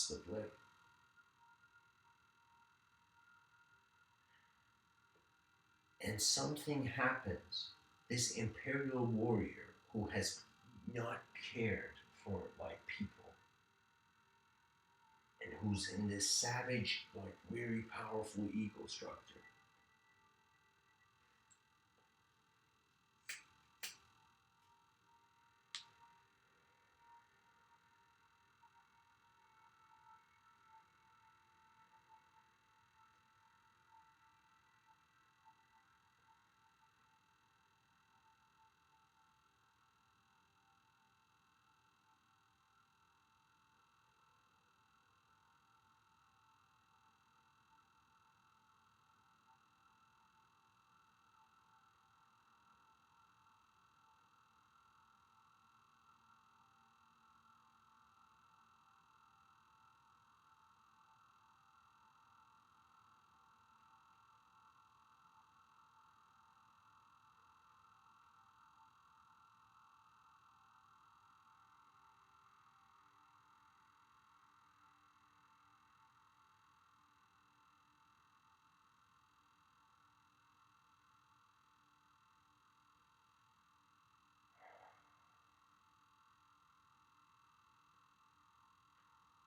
the blade. And something happens. This imperial warrior who has not cared for like people, and who's in this savage, like very powerful ego structure.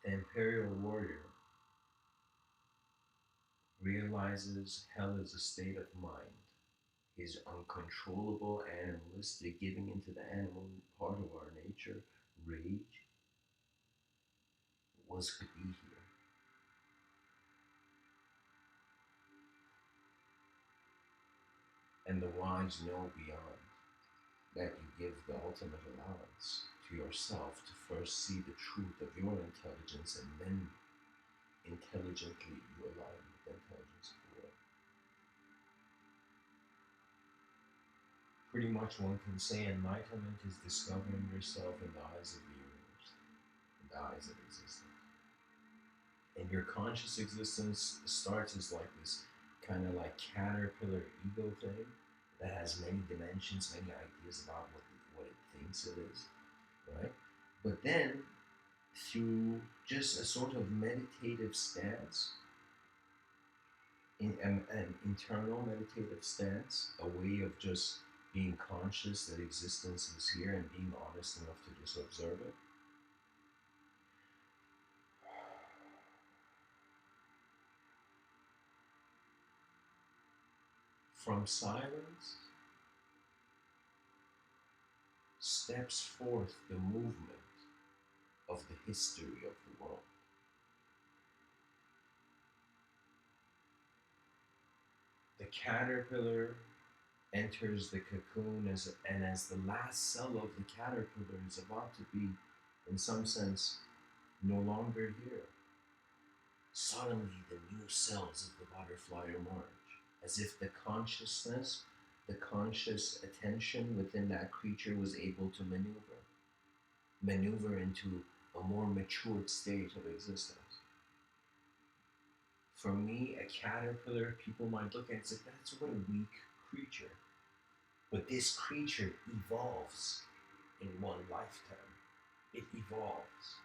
The imperial warrior realizes hell is a state of mind. His uncontrollable animalistic giving into the animal part of our nature, rage, was to be here. And the wise know beyond that you give the ultimate allowance to yourself to first see the truth of your intelligence, and then intelligently you align with the intelligence of the world. Pretty much one can say enlightenment is discovering yourself in the eyes of the universe, in dies of existence. And your conscious existence starts as like this kind of like caterpillar ego thing that has many dimensions, many ideas about what it thinks it is, right? But then through just a sort of meditative stance, an internal meditative stance, a way of just being conscious that existence is here and being honest enough to just observe it. From silence steps forth the movement of the history of the world. The caterpillar enters the cocoon and as the last cell of the caterpillar is about to be, in some sense, no longer here, suddenly the new cells of the butterfly emerge, as if the consciousness, the conscious attention within that creature was able to maneuver into a more matured state of existence. For me, a caterpillar, people might look at it and say, that's what a weak creature. But this creature evolves in one lifetime. It evolves.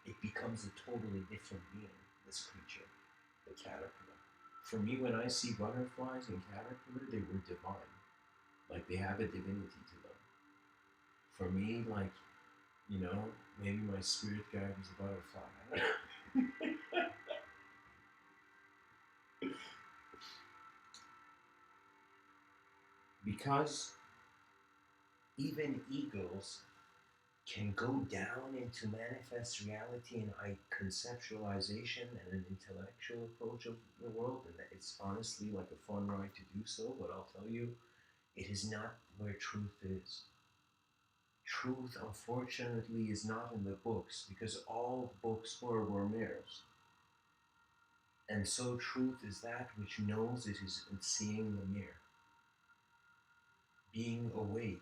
It becomes a totally different being, this creature, the caterpillar. For me, when I see butterflies and caterpillar, they were divine. Like they have a divinity to them. For me, like, maybe my spirit guide was a butterfly. Because even eagles can go down into manifest reality and conceptualization and an intellectual approach of the world, and it's honestly like a fun ride to do so, but I'll tell you, it is not where truth is. Truth, unfortunately, is not in the books, because all books were mirrors. And so truth is that which knows it is in seeing the mirror. Being awake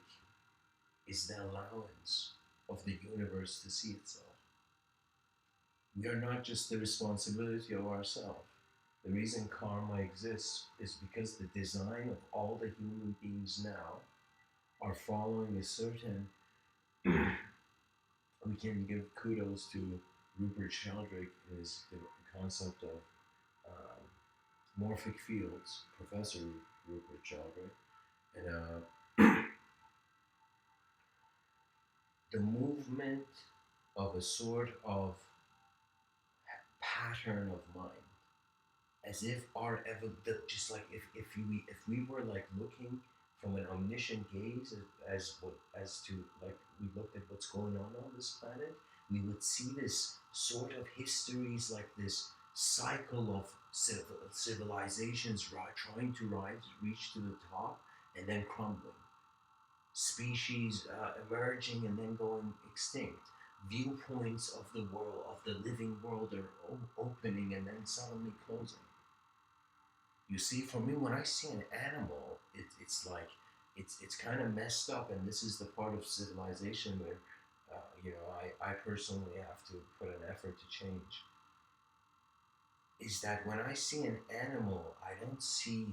is the allowance of the universe to see itself. We are not just the responsibility of ourselves. The reason karma exists is because the design of all the human beings now are following a certain. We can give kudos to Rupert Sheldrake and the concept of um, morphic fields, Professor Rupert Sheldrake, and the movement of a sort of pattern of mind, as if our just like if we were like looking from an omniscient gaze as to like we looked at what's going on this planet, we would see this sort of histories, like this cycle of civilizations trying to reach to the top and then crumbling, species emerging and then going extinct, viewpoints of the world, of the living world, are opening and then suddenly closing. You see, for me, when I see an animal, it's like it's kind of messed up, and this is the part of civilization where I personally have to put an effort to change. Is that when I see an animal, I don't say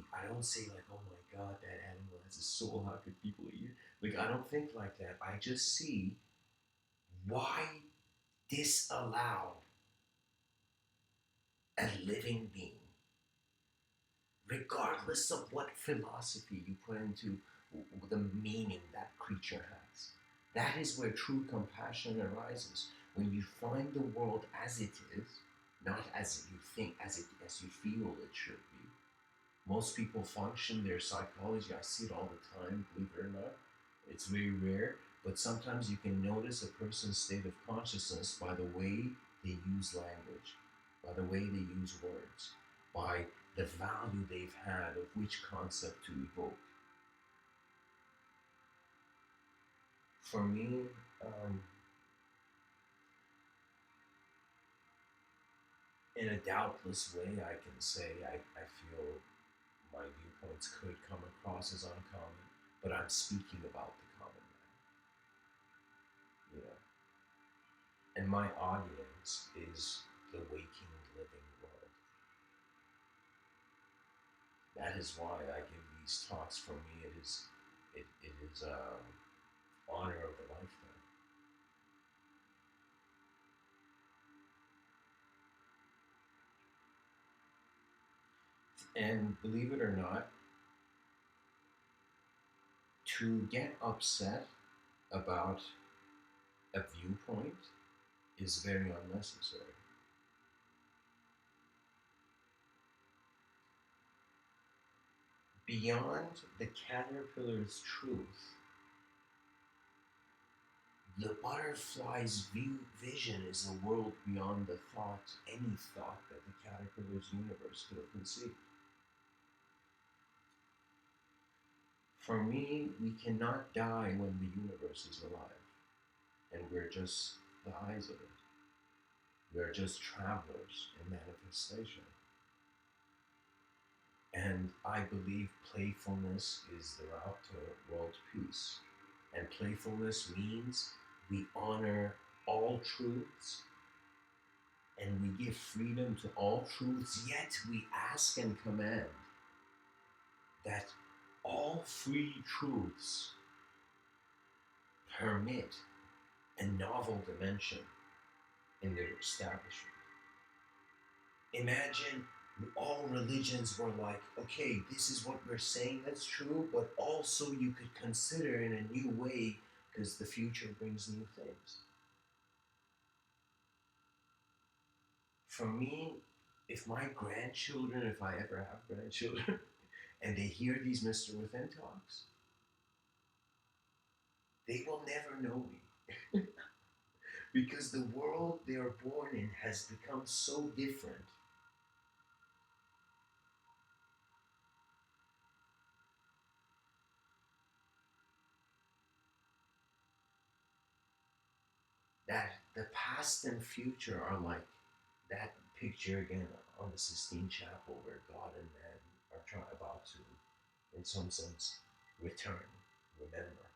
like, oh my god, that animal has a soul. How could people eat it? Like, I don't think like that. I just see why disallow a living being, regardless of what philosophy you put into the meaning that creature has. That is where true compassion arises. When you find the world as it is, not as you think, as you feel it should be. Most people function their psychology. I see it all the time, believe it or not. It's very rare, but sometimes you can notice a person's state of consciousness by the way they use language, by the way they use words, by the value they've had of which concept to evoke. For me, in a doubtless way, I can say I feel my viewpoints could come across as uncommon, but I'm speaking about the common man, you know. And my audience thoughts is the waking, living world. That is why I give these talks. For me, it is honor of a lifetime. And believe it or not, to get upset about a viewpoint is very unnecessary. Beyond the caterpillar's truth, the butterfly's vision is a world beyond the thought, any thought that the caterpillar's universe could have conceived. For me, we cannot die when the universe is alive, and we're just the eyes of it. We're just travelers in manifestation. And I believe playfulness is the route to world peace. And playfulness means we honor all truths and we give freedom to all truths, yet we ask and command that all free truths permit a novel dimension in their establishment. Imagine all religions were like, okay, this is what we're saying that's true, but also you could consider in a new way because the future brings new things. For me, if my grandchildren, if I ever have grandchildren, and they hear these Mr. Within talks, they will never know me. Because the world they are born in has become so different that the past and future are like that picture again on the Sistine Chapel where God and man are about to, in some sense, return. Remember.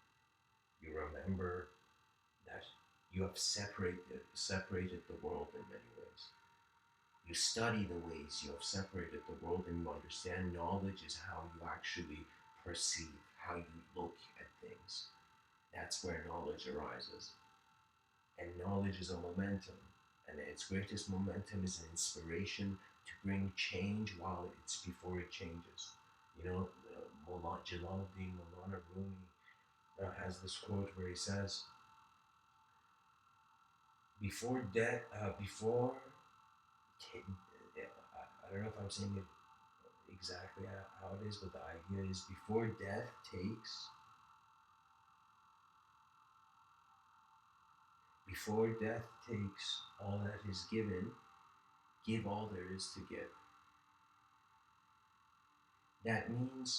You remember that you have separated the world in many ways. You study the ways you have separated the world and you understand knowledge is how you actually perceive, how you look at things. That's where knowledge arises. And knowledge is a momentum. And its greatest momentum is an inspiration to bring change while it's before it changes. You know, Jalaluddin Maulana Rumi has this quote where he says, before death, I don't know if I'm saying it exactly how it is, but the idea is before death takes all that is given, give all there is to give. That means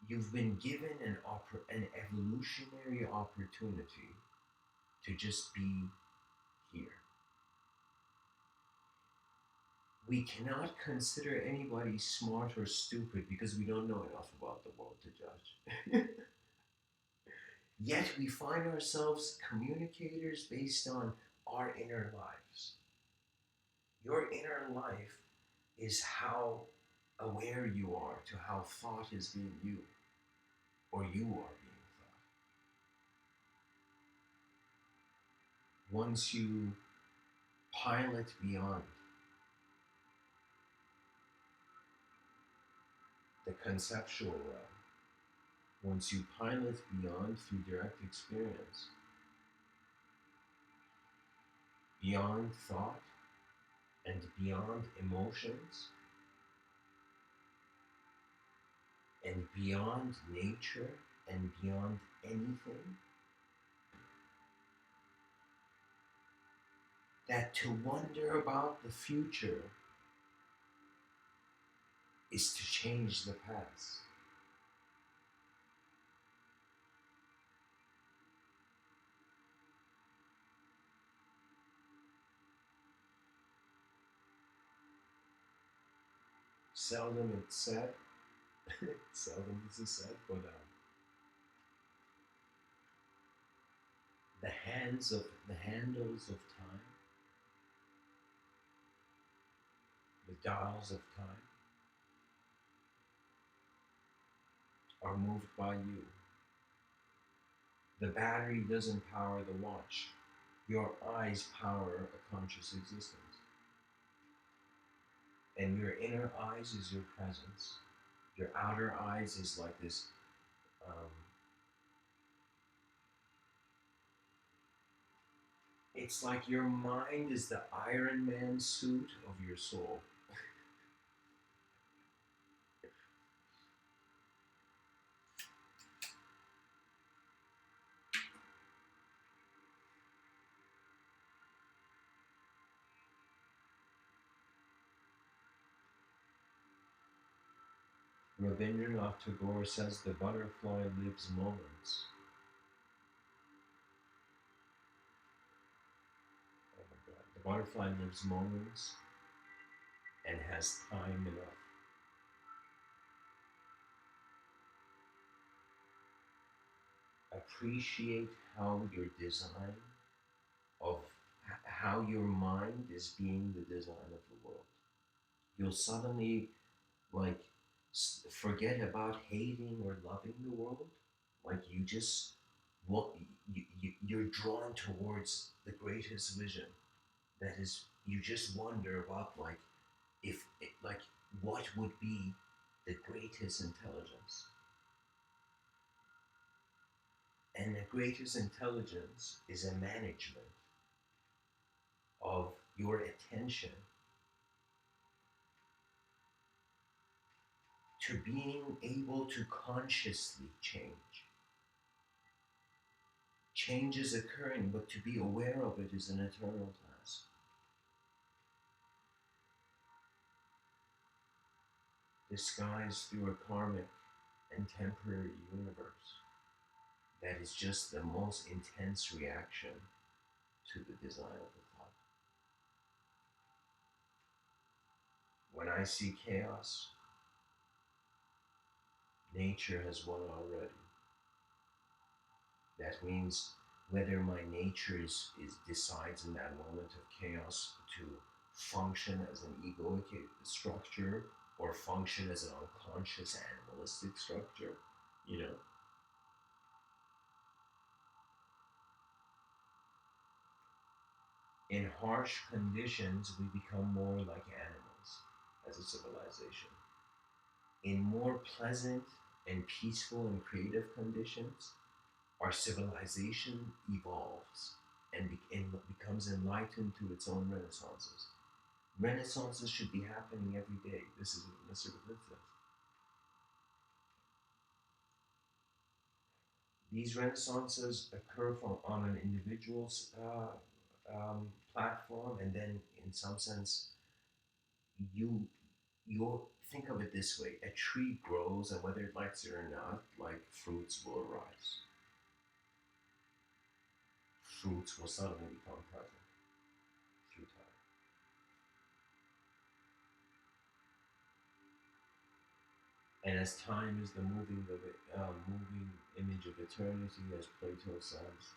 you've been given an evolutionary opportunity to just be here. We cannot consider anybody smart or stupid because we don't know enough about the world to judge. Yet we find ourselves communicators based on our inner lives. Your inner life is how aware you are to how thought is being you, or you are being thought. Once you pilot beyond the conceptual realm, once you pilot beyond through direct experience, beyond thought and beyond emotions and beyond nature and beyond anything, that to wonder about the future is to change the past. Seldom it's said, seldom this is said, but the handles of time dials of time are moved by you. The battery doesn't power the watch. Your eyes power a conscious existence. And your inner eyes is your presence. Your outer eyes is like this. Um, it's like your mind is the Iron Man suit of your soul. Rabindranath Tagore says the butterfly lives moments. Oh my God. The butterfly lives moments and has time enough. Appreciate how your design of how your mind is being the design of the world. You'll suddenly like forget about hating or loving the world. Like you just what you're drawn towards the greatest vision. That is, you just wonder about like if like what would be the greatest intelligence. And the greatest intelligence is a management of your attention to being able to consciously change. Change is occurring, but to be aware of it is an eternal task. Disguised through a karmic and temporary universe that is just the most intense reaction to the design of the thought. When I see chaos, nature has won already. That means whether my nature is decides in that moment of chaos to function as an egoic structure or function as an unconscious animalistic structure, you know, in harsh conditions we become more like animals as a civilization. In more pleasant and peaceful and creative conditions, our civilization evolves and becomes enlightened to its own renaissances. Renaissances should be happening every day. This is what Mr. Within says. These renaissances occur on an individual's platform, and then in some sense, you you think of it this way: a tree grows, and whether it likes it or not, like fruits will arise. Fruits will suddenly become present through time. And as time is the moving image of eternity, as Plato says,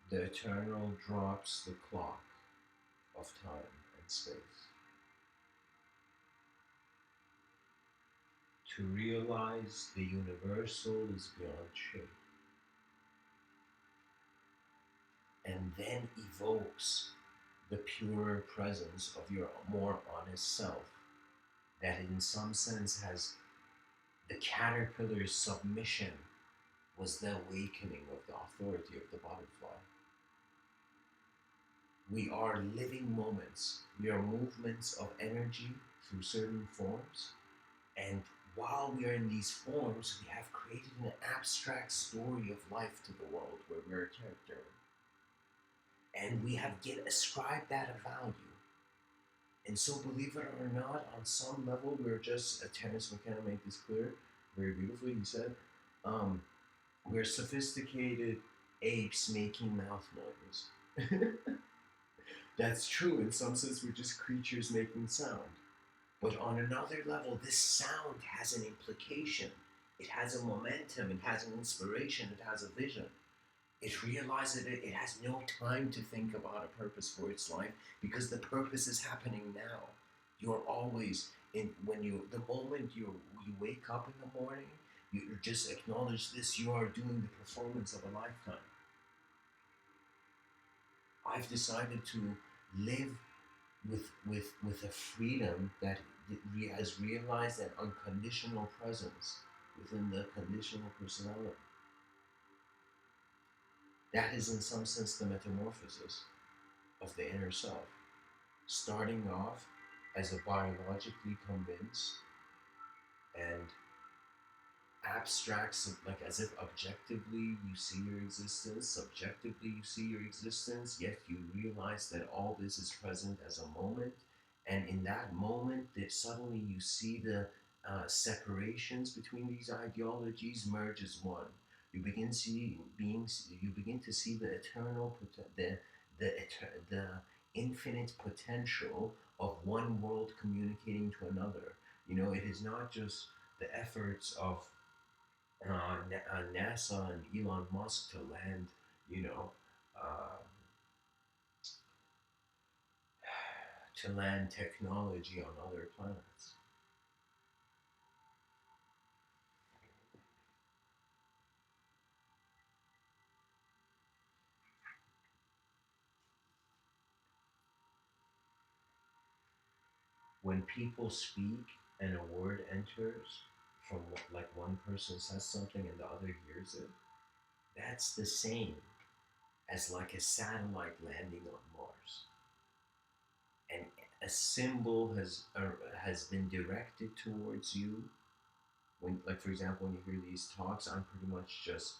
the eternal drops the clock of time and space. To realize the universal is beyond shape, and then evokes the purer presence of your more honest self, that in some sense has the caterpillar's submission was the awakening of the authority of the butterfly. We are living moments. We are movements of energy through certain forms. And while we are in these forms, we have created an abstract story of life to the world where we're a character. And we have ascribed that a value. And so, believe it or not, on some level, we're just, Terence McKenna made this clear very beautifully. He said, um, we're sophisticated apes making mouth noises. That's true. In some sense, we're just creatures making sound. But on another level, this sound has an implication. It has a momentum, it has an inspiration, it has a vision. It realizes that it has no time to think about a purpose for its life because the purpose is happening now. You're always in when you the moment you wake up in the morning, you just acknowledge this. You are doing the performance of a lifetime. I've decided to live with a freedom that has realized an unconditional presence within the conditional personality. That is, in some sense, the metamorphosis of the inner self. Starting off as a biologically convinced and abstracts, like as if objectively you see your existence, subjectively you see your existence, yet you realize that all this is present as a moment, and in that moment that suddenly you see the separations between these ideologies merge as one. You begin to see the eternal the infinite potential of one world communicating to another. It is not just the efforts of NASA and Elon Musk to land, you know, uh, to land technology on other planets. When people speak and a word enters from like one person says something and the other hears it, that's the same as like a satellite landing on Mars. And a symbol has been directed towards you. When, like for example, when you hear these talks, I'm pretty much just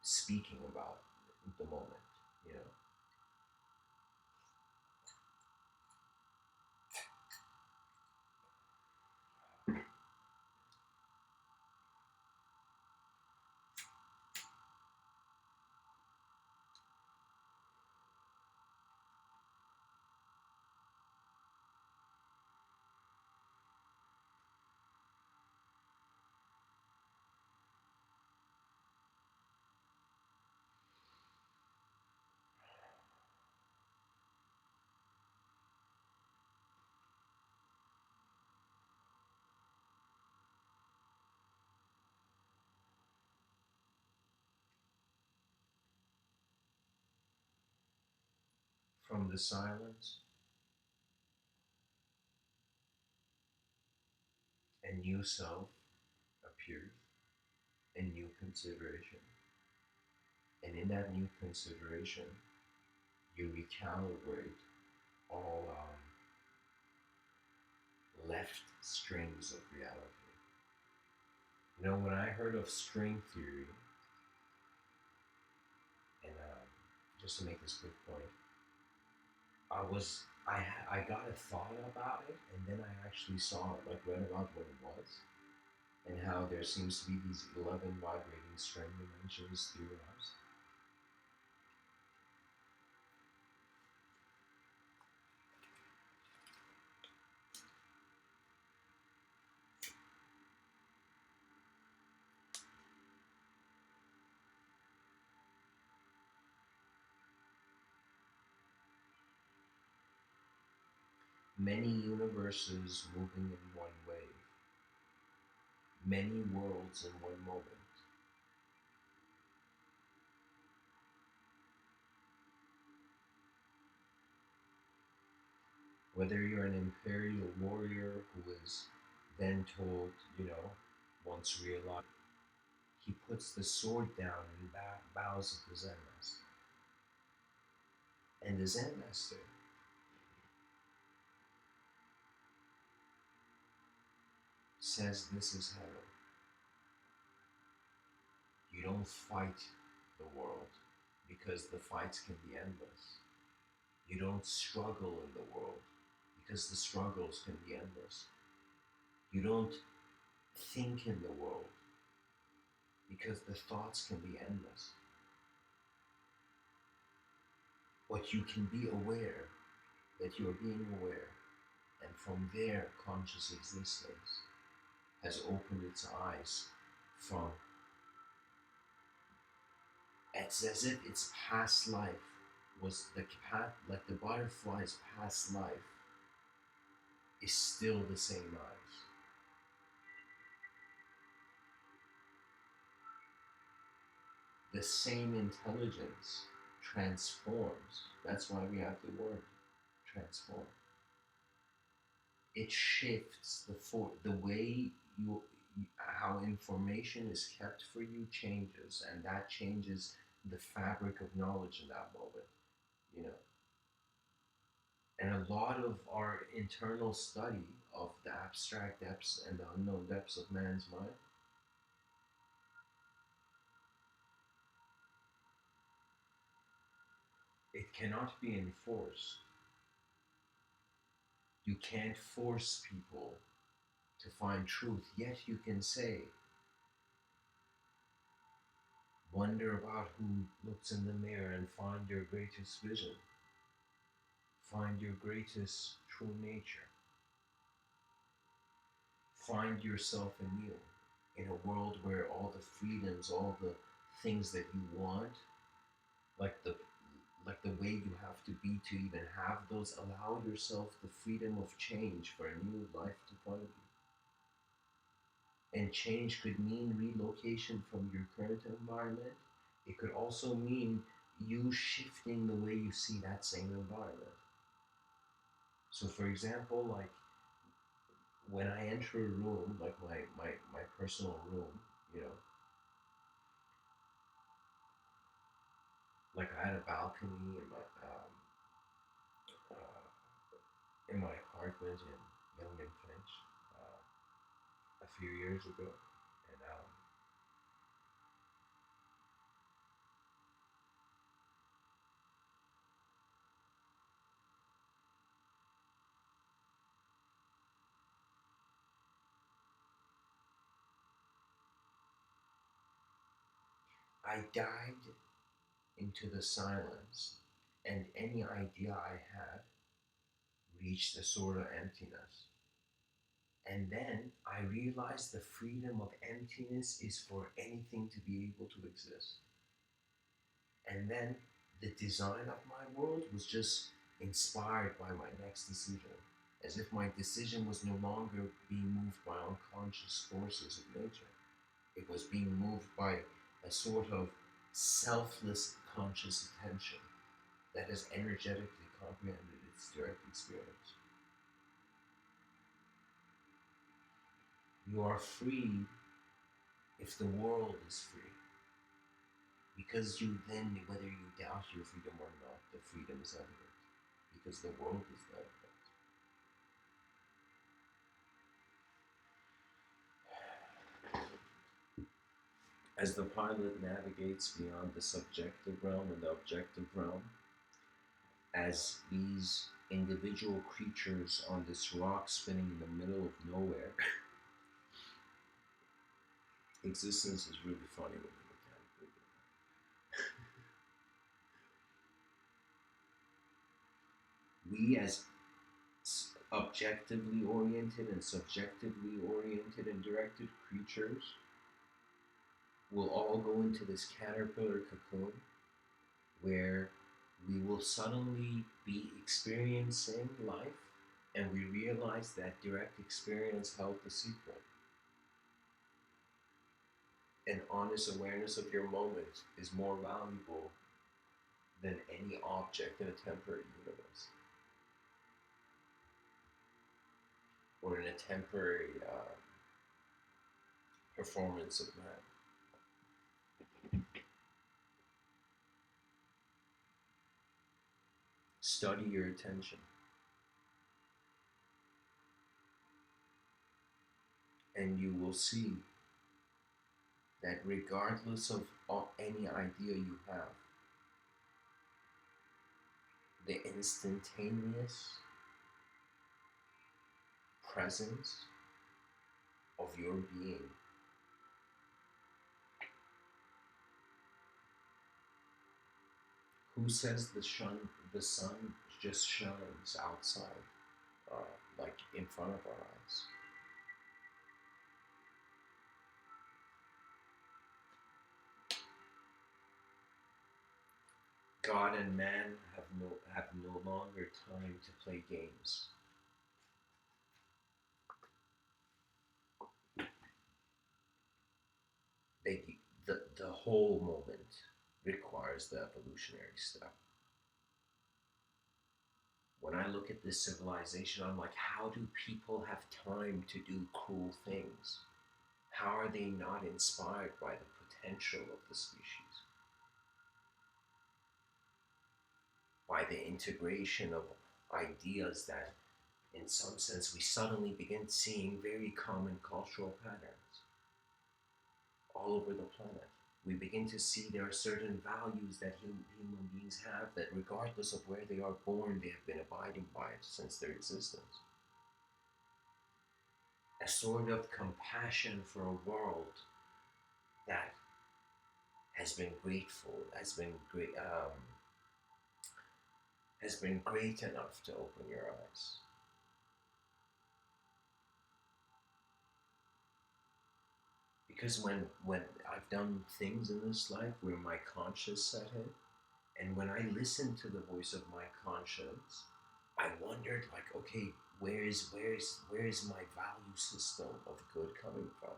speaking about the moment, you know. From the silence, a new self appears, a new consideration. And in that new consideration, you recalibrate all left strings of reality. When I heard of string theory, and just to make this quick point, I got a thought about it, and then I actually saw it, like read about what it was, and how there seems to be these 11 vibrating string dimensions theorized. Many universes moving in one wave, many worlds in one moment. Whether you're an imperial warrior who is then told, once realized, he puts the sword down and bows at the Zen master. And the Zen master says this is heaven. You don't fight the world because the fights can be endless. You don't struggle in the world because the struggles can be endless. You don't think in the world because the thoughts can be endless. But you can be aware that you are being aware, And from there, conscious existence has opened its eyes from, it's as if its past life was like the butterfly's past life is still the same eyes. The same intelligence transforms. That's why we have the word transform. It shifts the way how information is kept for you changes, and that changes the fabric of knowledge in that moment. You know, and a lot of our internal study of the abstract depths and the unknown depths of man's mind, it cannot be enforced. You can't force people to find truth, yet you can say, wonder about who looks in the mirror and find your greatest vision. Find your greatest true nature. Find yourself anew in a world where all the freedoms, all the things that you want, like the like the way you have to be to even have those, allow yourself the freedom of change for a new life to find you. And change could mean relocation from your current environment. It could also mean you shifting the way you see that same environment. So for example, like when I enter a room, like my personal room, you know, like I had a balcony in my apartment in Young and Finch a few years ago, and I dived into the silence, and any idea I had reached a sort of emptiness. And then I realized the freedom of emptiness is for anything to be able to exist. And then the design of my world was just inspired by my next decision, as if my decision was no longer being moved by unconscious forces of nature. It was being moved by a sort of selfless conscious attention that has energetically comprehended its direct experience. You are free if the world is free. Because you then, whether you doubt your freedom or not, the freedom is evident. Because the world is evident. As the pilot navigates beyond the subjective realm and the objective realm, as these individual creatures on this rock spinning in the middle of nowhere, existence is really funny when you look at it. We, as objectively oriented and subjectively oriented and directed creatures, will all go into this caterpillar cocoon where we will suddenly be experiencing life, and we realize that direct experience held the secret. An honest awareness of your moment is more valuable than any object in a temporary universe or in a temporary performance of man. Study your attention, and you will see that regardless of any idea you have, the instantaneous presence of your being who says the sun just shines outside? like in front of our eyes. God and man have no longer time to play games. They, the whole moment requires the evolutionary step. When I look at this civilization, I'm like, how do people have time to do cruel things? How are they not inspired by the potential of the species? By the integration of ideas that, in some sense, we suddenly begin seeing very common cultural patterns all over the planet. We begin to see there are certain values that human beings have that, regardless of where they are born, they have been abiding by it since their existence. A sort of compassion for a world that has been grateful, has been great enough to open your eyes. Because when I've done things in this life where my conscience set in, and when I listened to the voice of my conscience, I wondered like, okay, where is my value system of good coming from?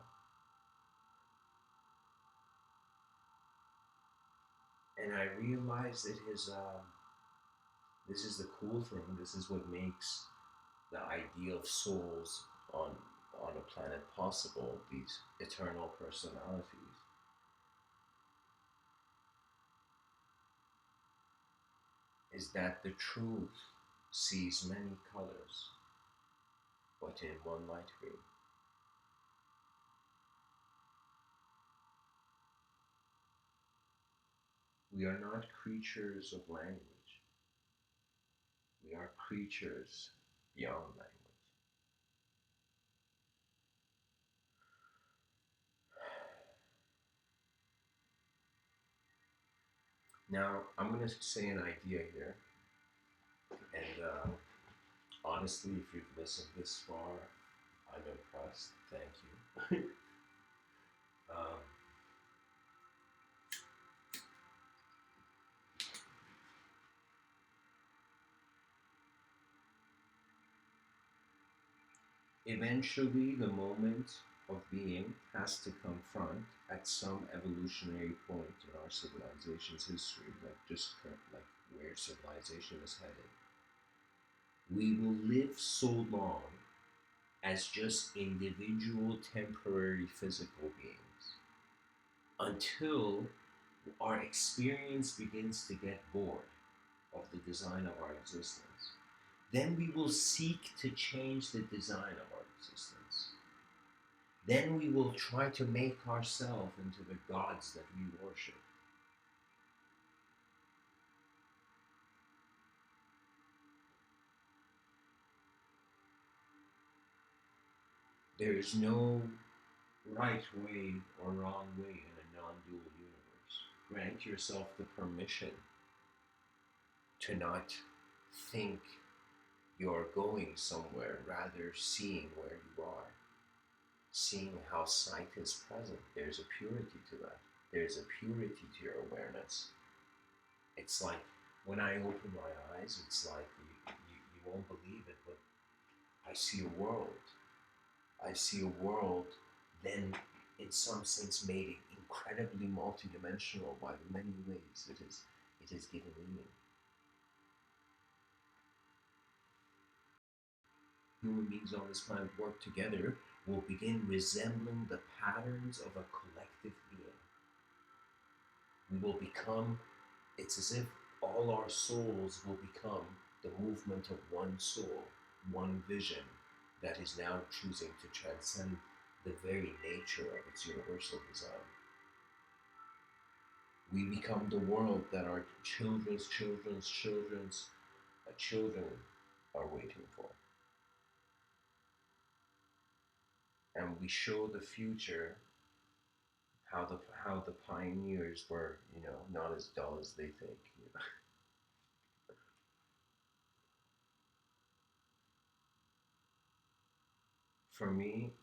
And I realized this is the cool thing. This is what makes the idea of souls on on a planet possible. These eternal personalities is that the truth sees many colors, but in one light beam. We are not creatures of language. We are creatures beyond language. Now, I'm going to say an idea here, and honestly, if you've listened this far, I'm impressed. Thank you. um, Eventually, the moment of being has to confront at some evolutionary point in our civilization's history, like where civilization is headed. We will live so long as just individual temporary physical beings until our experience begins to get bored of the design of our existence. Then we will seek to change the design of our existence. Then we will try to make ourselves into the gods that we worship. There is no right way or wrong way in a non dual universe. Grant yourself the permission to not think you're going somewhere, rather, seeing where you are, seeing how sight is present. There's a purity to that, there's a purity to your awareness. It's like when I open my eyes, it's like you won't believe it, but I see a world. I see a world then, in some sense, made incredibly multidimensional by the many ways it is given meaning. Human beings on this planet work together will begin resembling the patterns of a collective being. We will become, it's as if all our souls will become the movement of one soul, one vision that is now choosing to transcend the very nature of its universal design. We become the world that our children's children's children's children are waiting for. And we show the future how the pioneers were, not as dull as they think. You know? For me,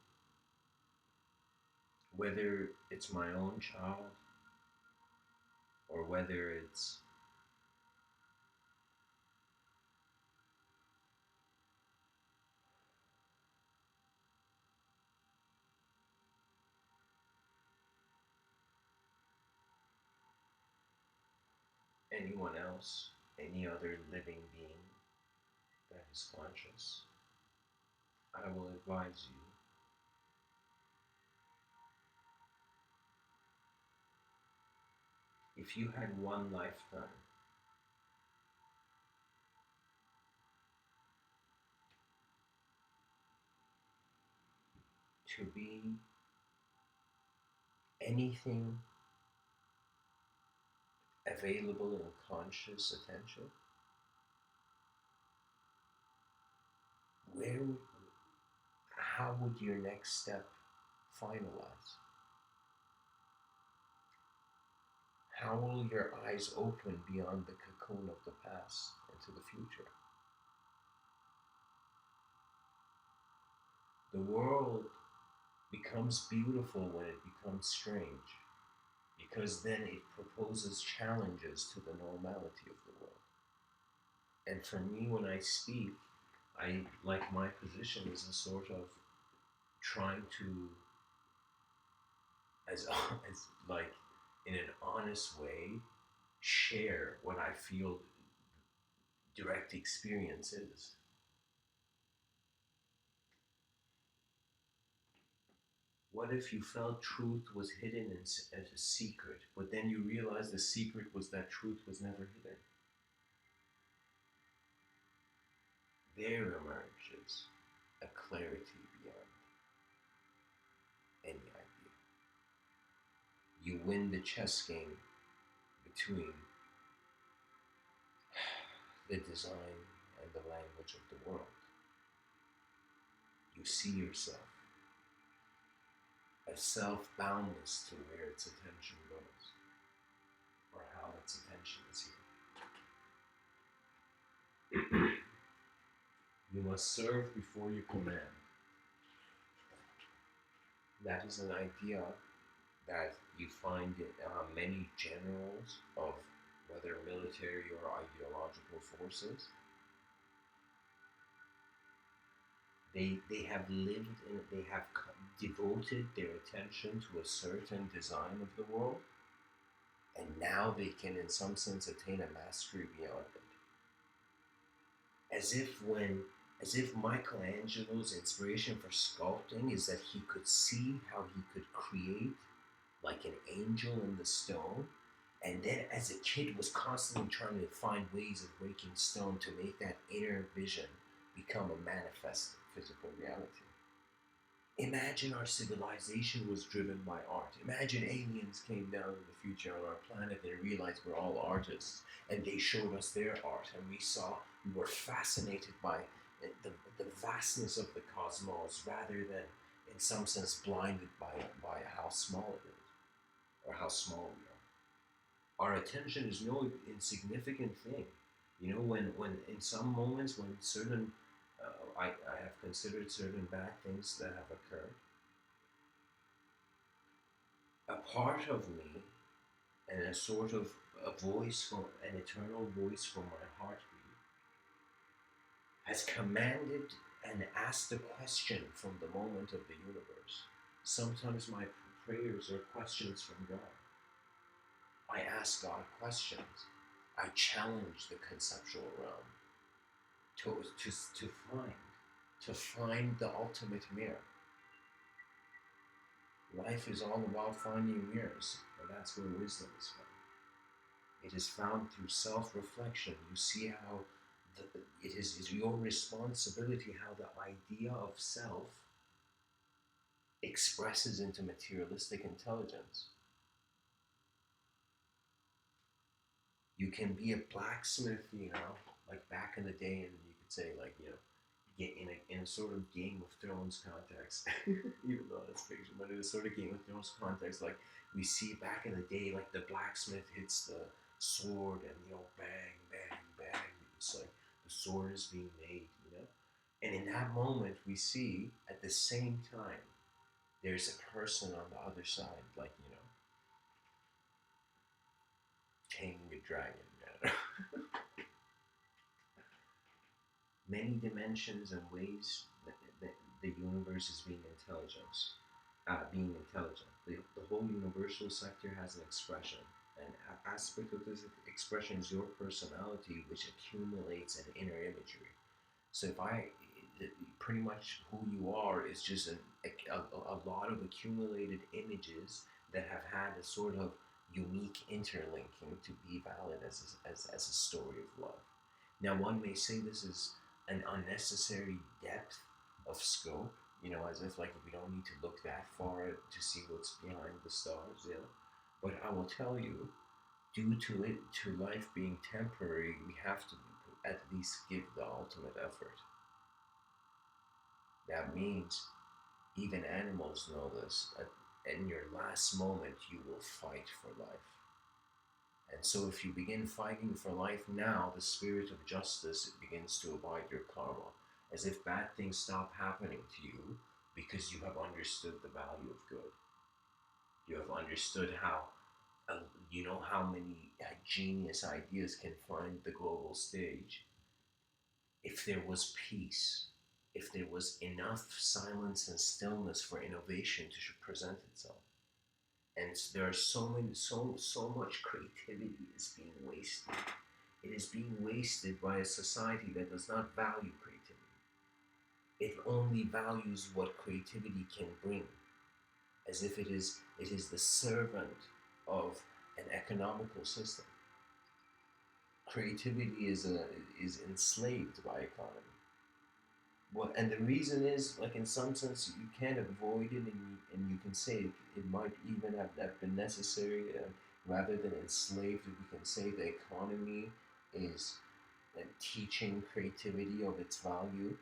whether it's my own child or whether it's anyone else, any other living being that is conscious, I will advise you, if you had one lifetime to be anything available in conscious attention, where how would your next step finalize? How will your eyes open beyond the cocoon of the past into the future? The world becomes beautiful when it becomes strange, because then it proposes challenges to the normality of the world. And for me, when I speak, I like my position is a sort of trying to, as as like in an honest way, share what I feel direct experience is. What if you felt truth was hidden as a secret, but then you realized the secret was that truth was never hidden? There emerges a clarity beyond any idea. You win the chess game between the design and the language of the world. You see yourself as self boundless to where its attention goes, or how its attention is here. You must serve before you command. That is an idea that you find in many generals of whether military or ideological forces. They have lived in, they have devoted their attention to a certain design of the world, and now they can, in some sense, attain a mastery beyond it. As if when, as if Michelangelo's inspiration for sculpting is that he could see how he could create like an angel in the stone, and then as a kid was constantly trying to find ways of breaking stone to make that inner vision become a manifest physical reality. Imagine our civilization was driven by art. Imagine aliens came down in the future on our planet and realized we're all artists, and they showed us their art, and we were fascinated by the vastness of the cosmos rather than, in some sense, blinded by how small it is or how small we are. Our attention is no insignificant thing. You know, when in some moments when certain, I have considered certain bad things that have occurred, a part of me and a sort of a voice from an eternal voice from my heartbeat has commanded and asked a question from the moment of the universe. Sometimes my prayers are questions from God. I ask God questions. I challenge the conceptual realm to find the ultimate mirror. Life is all about finding mirrors, and that's where wisdom is found. It is found through self-reflection. You see how it is your responsibility how the idea of self expresses into materialistic intelligence. You can be a blacksmith, like back in the day, and you could say, like, get in a sort of Game of Thrones context, even though that's fiction, but in a sort of Game of Thrones context, like we see back in the day, like the blacksmith hits the sword and bang, bang, bang. It's like the sword is being made. And in that moment, we see at the same time, there's a person on the other side, like, taming a dragon. Many dimensions and ways that the universe is being intelligent. The whole universal sector has an expression. An aspect of this expression is your personality, which accumulates an inner imagery. So if I, pretty much who you are is just a lot of accumulated images that have had a sort of unique interlinking to be valid as a story of love. Now, one may say this is an unnecessary depth of scope, as if like we don't need to look that far to see what's behind the stars, But I will tell you, due to life being temporary, we have to at least give the ultimate effort. That means even animals know this. In your last moment, you will fight for life. And so, if you begin fighting for life now, the spirit of justice begins to abide your karma, as if bad things stop happening to you because you have understood the value of good. You have understood how, how many genius ideas can find the global stage if there was peace, if there was enough silence and stillness for innovation to present itself. And there are so much creativity is being wasted. It is being wasted by a society that does not value creativity. It only values what creativity can bring, as if it is the servant of an economical system. Creativity is enslaved by economy. Well, and the reason is, like, in some sense, you can't avoid it, and you can say it might even have been necessary. Rather than enslaved, we can say the economy is teaching creativity of its value.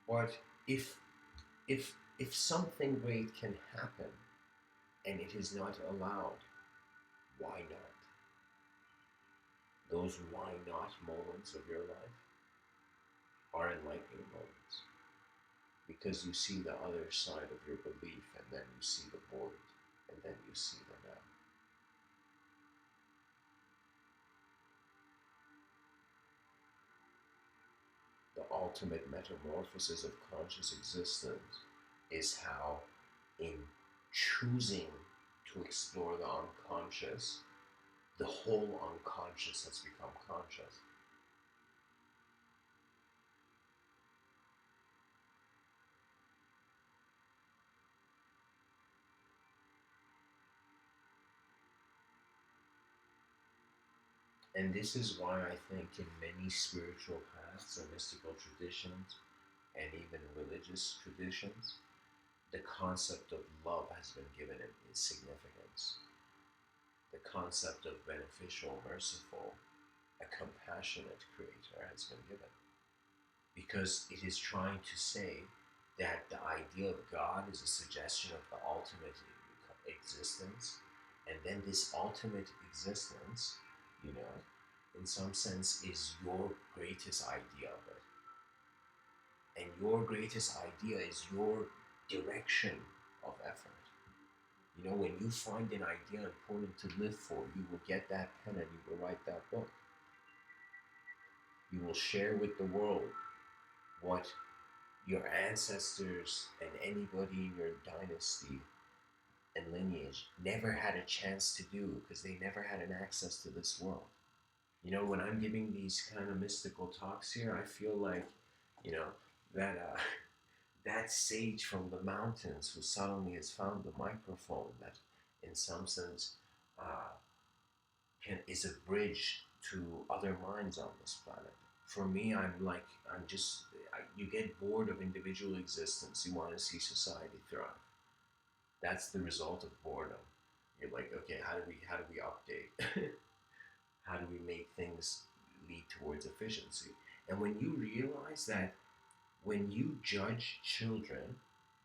But if if something great can happen and it is not allowed, why not? Those why not moments of your life are enlightening moments, because you see the other side of your belief, and then you see the void, and then you see the now. The ultimate metamorphosis of conscious existence is how, in choosing to explore the unconscious, the whole unconscious has become conscious. And this is why I think in many spiritual paths and mystical traditions, and even religious traditions, the concept of love has been given its significance. The concept of beneficial, merciful, a compassionate creator has been given. Because it is trying to say that the idea of God is a suggestion of the ultimate existence, and then this ultimate existence, you know, in some sense, is your greatest idea of it. And your greatest idea is your direction of effort. When you find an idea important to live for, you will get that pen and you will write that book. You will share with the world what your ancestors and anybody in your dynasty and lineage never had a chance to do because they never had an access to this world. When I'm giving these kind of mystical talks here, I feel like, you know, that that sage from the mountains who suddenly has found the microphone that, in some sense, uh, is a bridge to other minds on this planet. For me, I'm just, you get bored of individual existence. You want to see society thrive. That's the result of boredom. You're like, okay, how do we update? How do we make things lead towards efficiency? And when you realize that when you judge children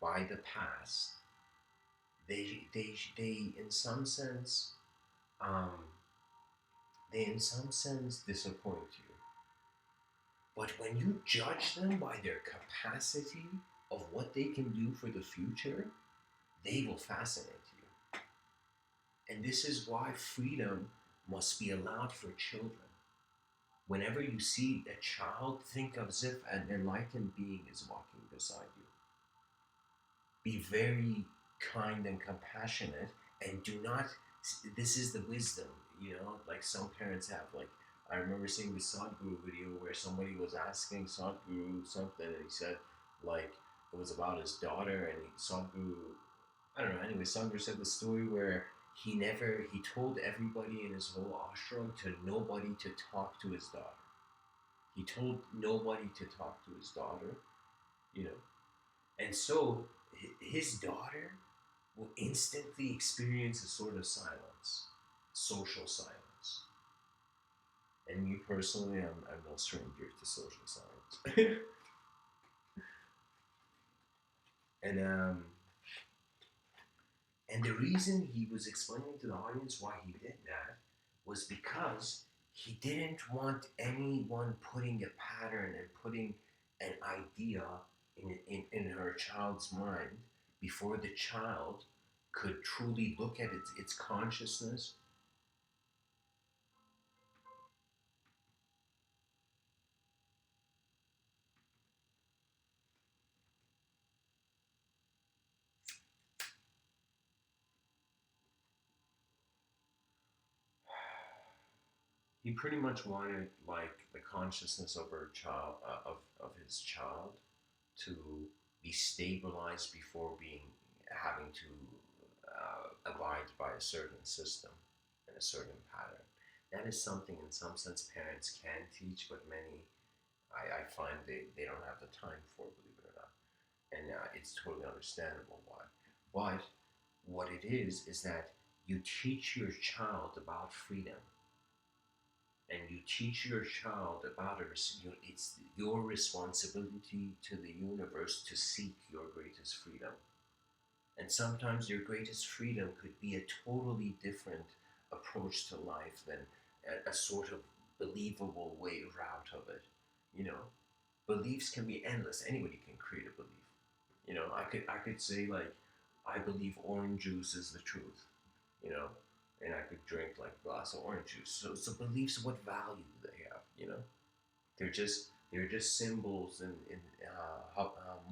by the past, they in some sense, um, they in some sense disappoint you. But when you judge them by their capacity of what they can do for the future, they will fascinate you. And this is why freedom must be allowed for children. Whenever you see a child, think of as if an enlightened being is walking beside you. Be very kind and compassionate, and do not. This is the wisdom, like some parents have. Like, I remember seeing the Sadhguru video where somebody was asking Sadhguru something, and he said, like, it was about his daughter, and Sadhguru, I don't know. Anyway, Sadhguru said the story where he told everybody in his whole ashram to nobody to talk to his daughter. He told nobody to talk to his daughter, you know. And so his daughter will instantly experience a sort of silence, social silence. And me personally, I'm no stranger to social silence. and and the reason he was explaining to the audience why he did that was because he didn't want anyone putting a pattern and putting an idea in her child's mind before the child could truly look at its consciousness. He pretty much wanted like the consciousness of her child, of his child, to be stabilized before being having to abide by a certain system and a certain pattern. That is something, in some sense, parents can teach, but many, I find they don't have the time for, believe it or not. And it's totally understandable why. But what it is that you teach your child about freedom, and you teach your child about it's your responsibility to the universe to seek your greatest freedom. And sometimes your greatest freedom could be a totally different approach to life than a sort of believable way route of it. You know, beliefs can be endless. Anybody can create a belief. I could say like, I believe orange juice is the truth. You know, and I could drink like a glass of orange juice. So beliefs, what value do they have? They're just symbols in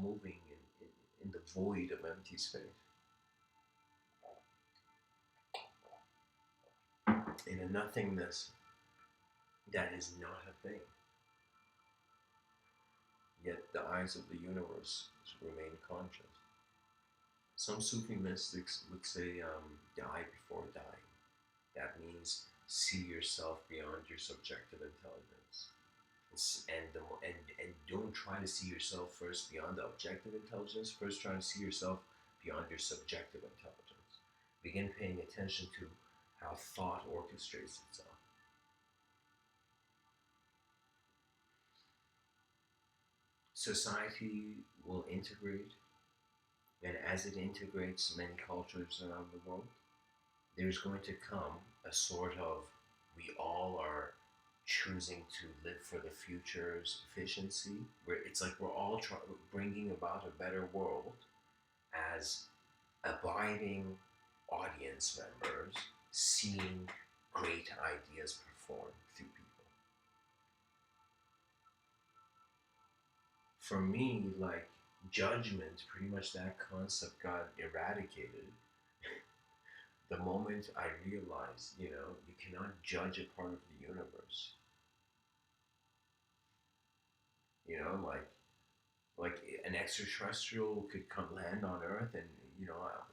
moving in the void of empty space, in a nothingness that is not a thing. Yet the eyes of the universe remain conscious. Some Sufi mystics would say, die before dying. That means see yourself beyond your subjective intelligence. And don't try to see yourself first beyond the objective intelligence. First, try to see yourself beyond your subjective intelligence. Begin paying attention to how thought orchestrates itself. Society will integrate, and as it integrates many cultures around the world, there's going to come a sort of, we all are choosing to live for the future's efficiency, where it's like we're all bringing about a better world as abiding audience members, seeing great ideas performed through people. For me, like, judgment, pretty much that concept got eradicated the moment I realized, you cannot judge a part of the universe. Like an extraterrestrial could come land on Earth, and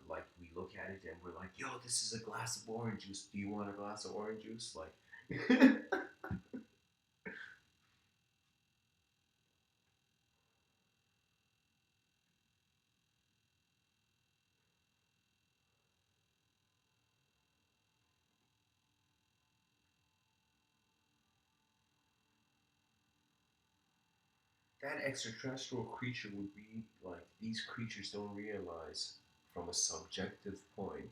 like we look at it and we're like, "Yo, this is a glass of orange juice. Do you want a glass of orange juice?" Like, that extraterrestrial creature would be like, these creatures don't realize from a subjective point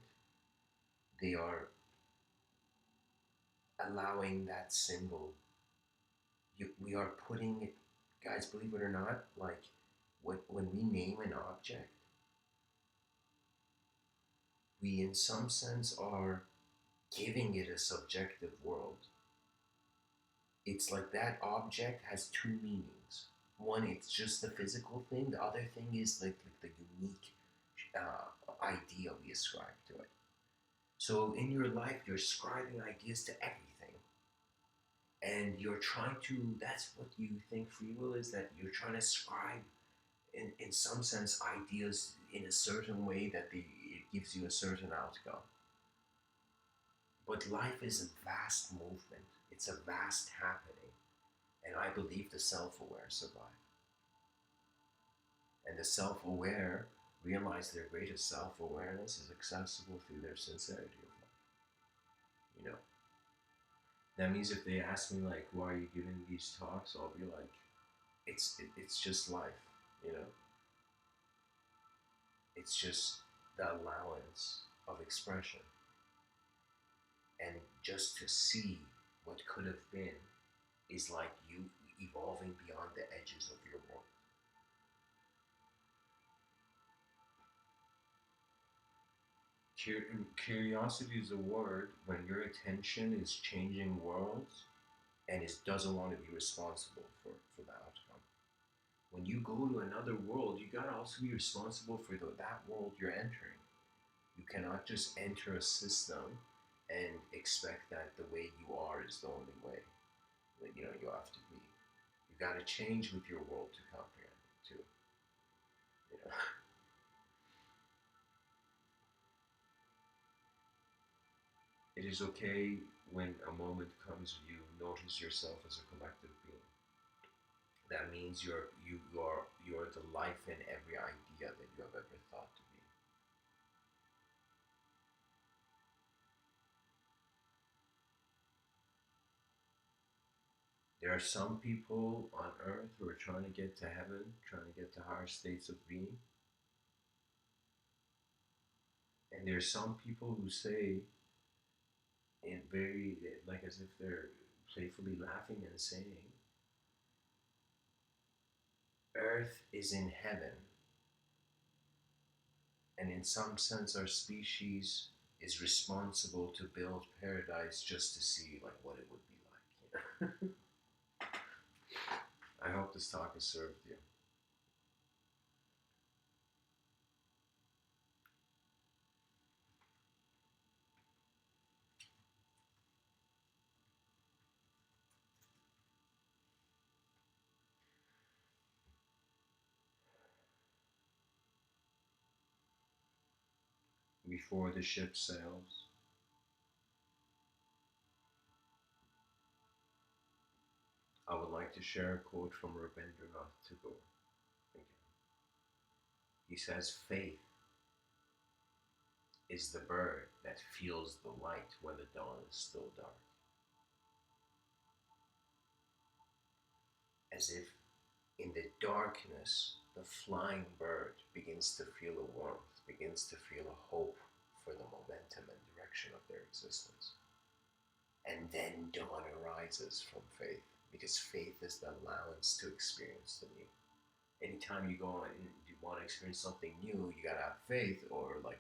they are allowing that symbol, we are putting it, guys, believe it or not, like when we name an object, we in some sense are giving it a subjective world. It's like that object has two meanings. One, it's just the physical thing. The other thing is like the unique idea we ascribe to it. So in your life, you're ascribing ideas to everything, and you're trying to. That's what you think free will is. That you're trying to ascribe, in some sense, ideas in a certain way that it gives you a certain outcome. But life is a vast movement. It's a vast happening, and I believe the self-aware survive. And the self-aware realize their greatest self-awareness is accessible through their sincerity of life. You know, that means if they ask me like, "Why are you giving these talks?" I'll be like, "It's just life." You know, it's just the allowance of expression, and just to see what could have been is like you evolving beyond the edges of your world. Curiosity is a word when your attention is changing worlds and it doesn't want to be responsible for the outcome. When you go to another world, you gotta also be responsible for that world you're entering. You cannot just enter a system and expect that the way you are is the only way that you have to be. You gotta change with your world to comprehend it too. You know, it is okay when a moment comes you notice yourself as a collective being. That means you're the life in every idea that you have ever thought to be. There are some people on earth who are trying to get to heaven, trying to get to higher states of being. And there are some people who say, in very, like as if they're playfully laughing and saying, Earth is in heaven. And in some sense, our species is responsible to build paradise just to see like what it would be like. You know? I hope this talk has served you. Before the ship sails, I would like to share a quote from Rabindranath Tagore. Again. He says, "Faith is the bird that feels the light when the dawn is still dark." As if in the darkness, the flying bird begins to feel a warmth, begins to feel a hope for the momentum and direction of their existence. And then dawn arises from faith, because faith is the allowance to experience the new. Anytime you go and you want to experience something new, you gotta have faith, or like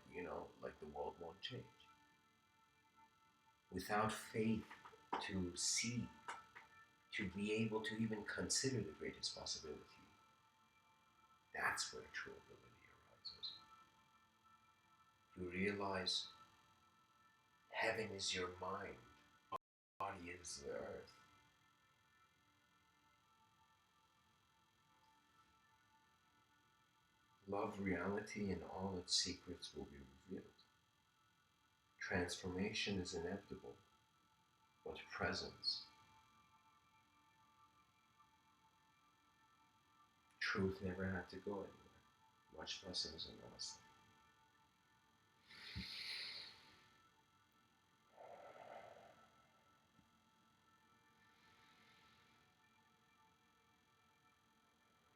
the world won't change. Without faith to see, to be able to even consider the greatest possibility, that's where true ability arises. You realize heaven is your mind, body is the earth. Love reality and all its secrets will be revealed. Transformation is inevitable, but presence, truth never had to go anywhere, much less as an honest.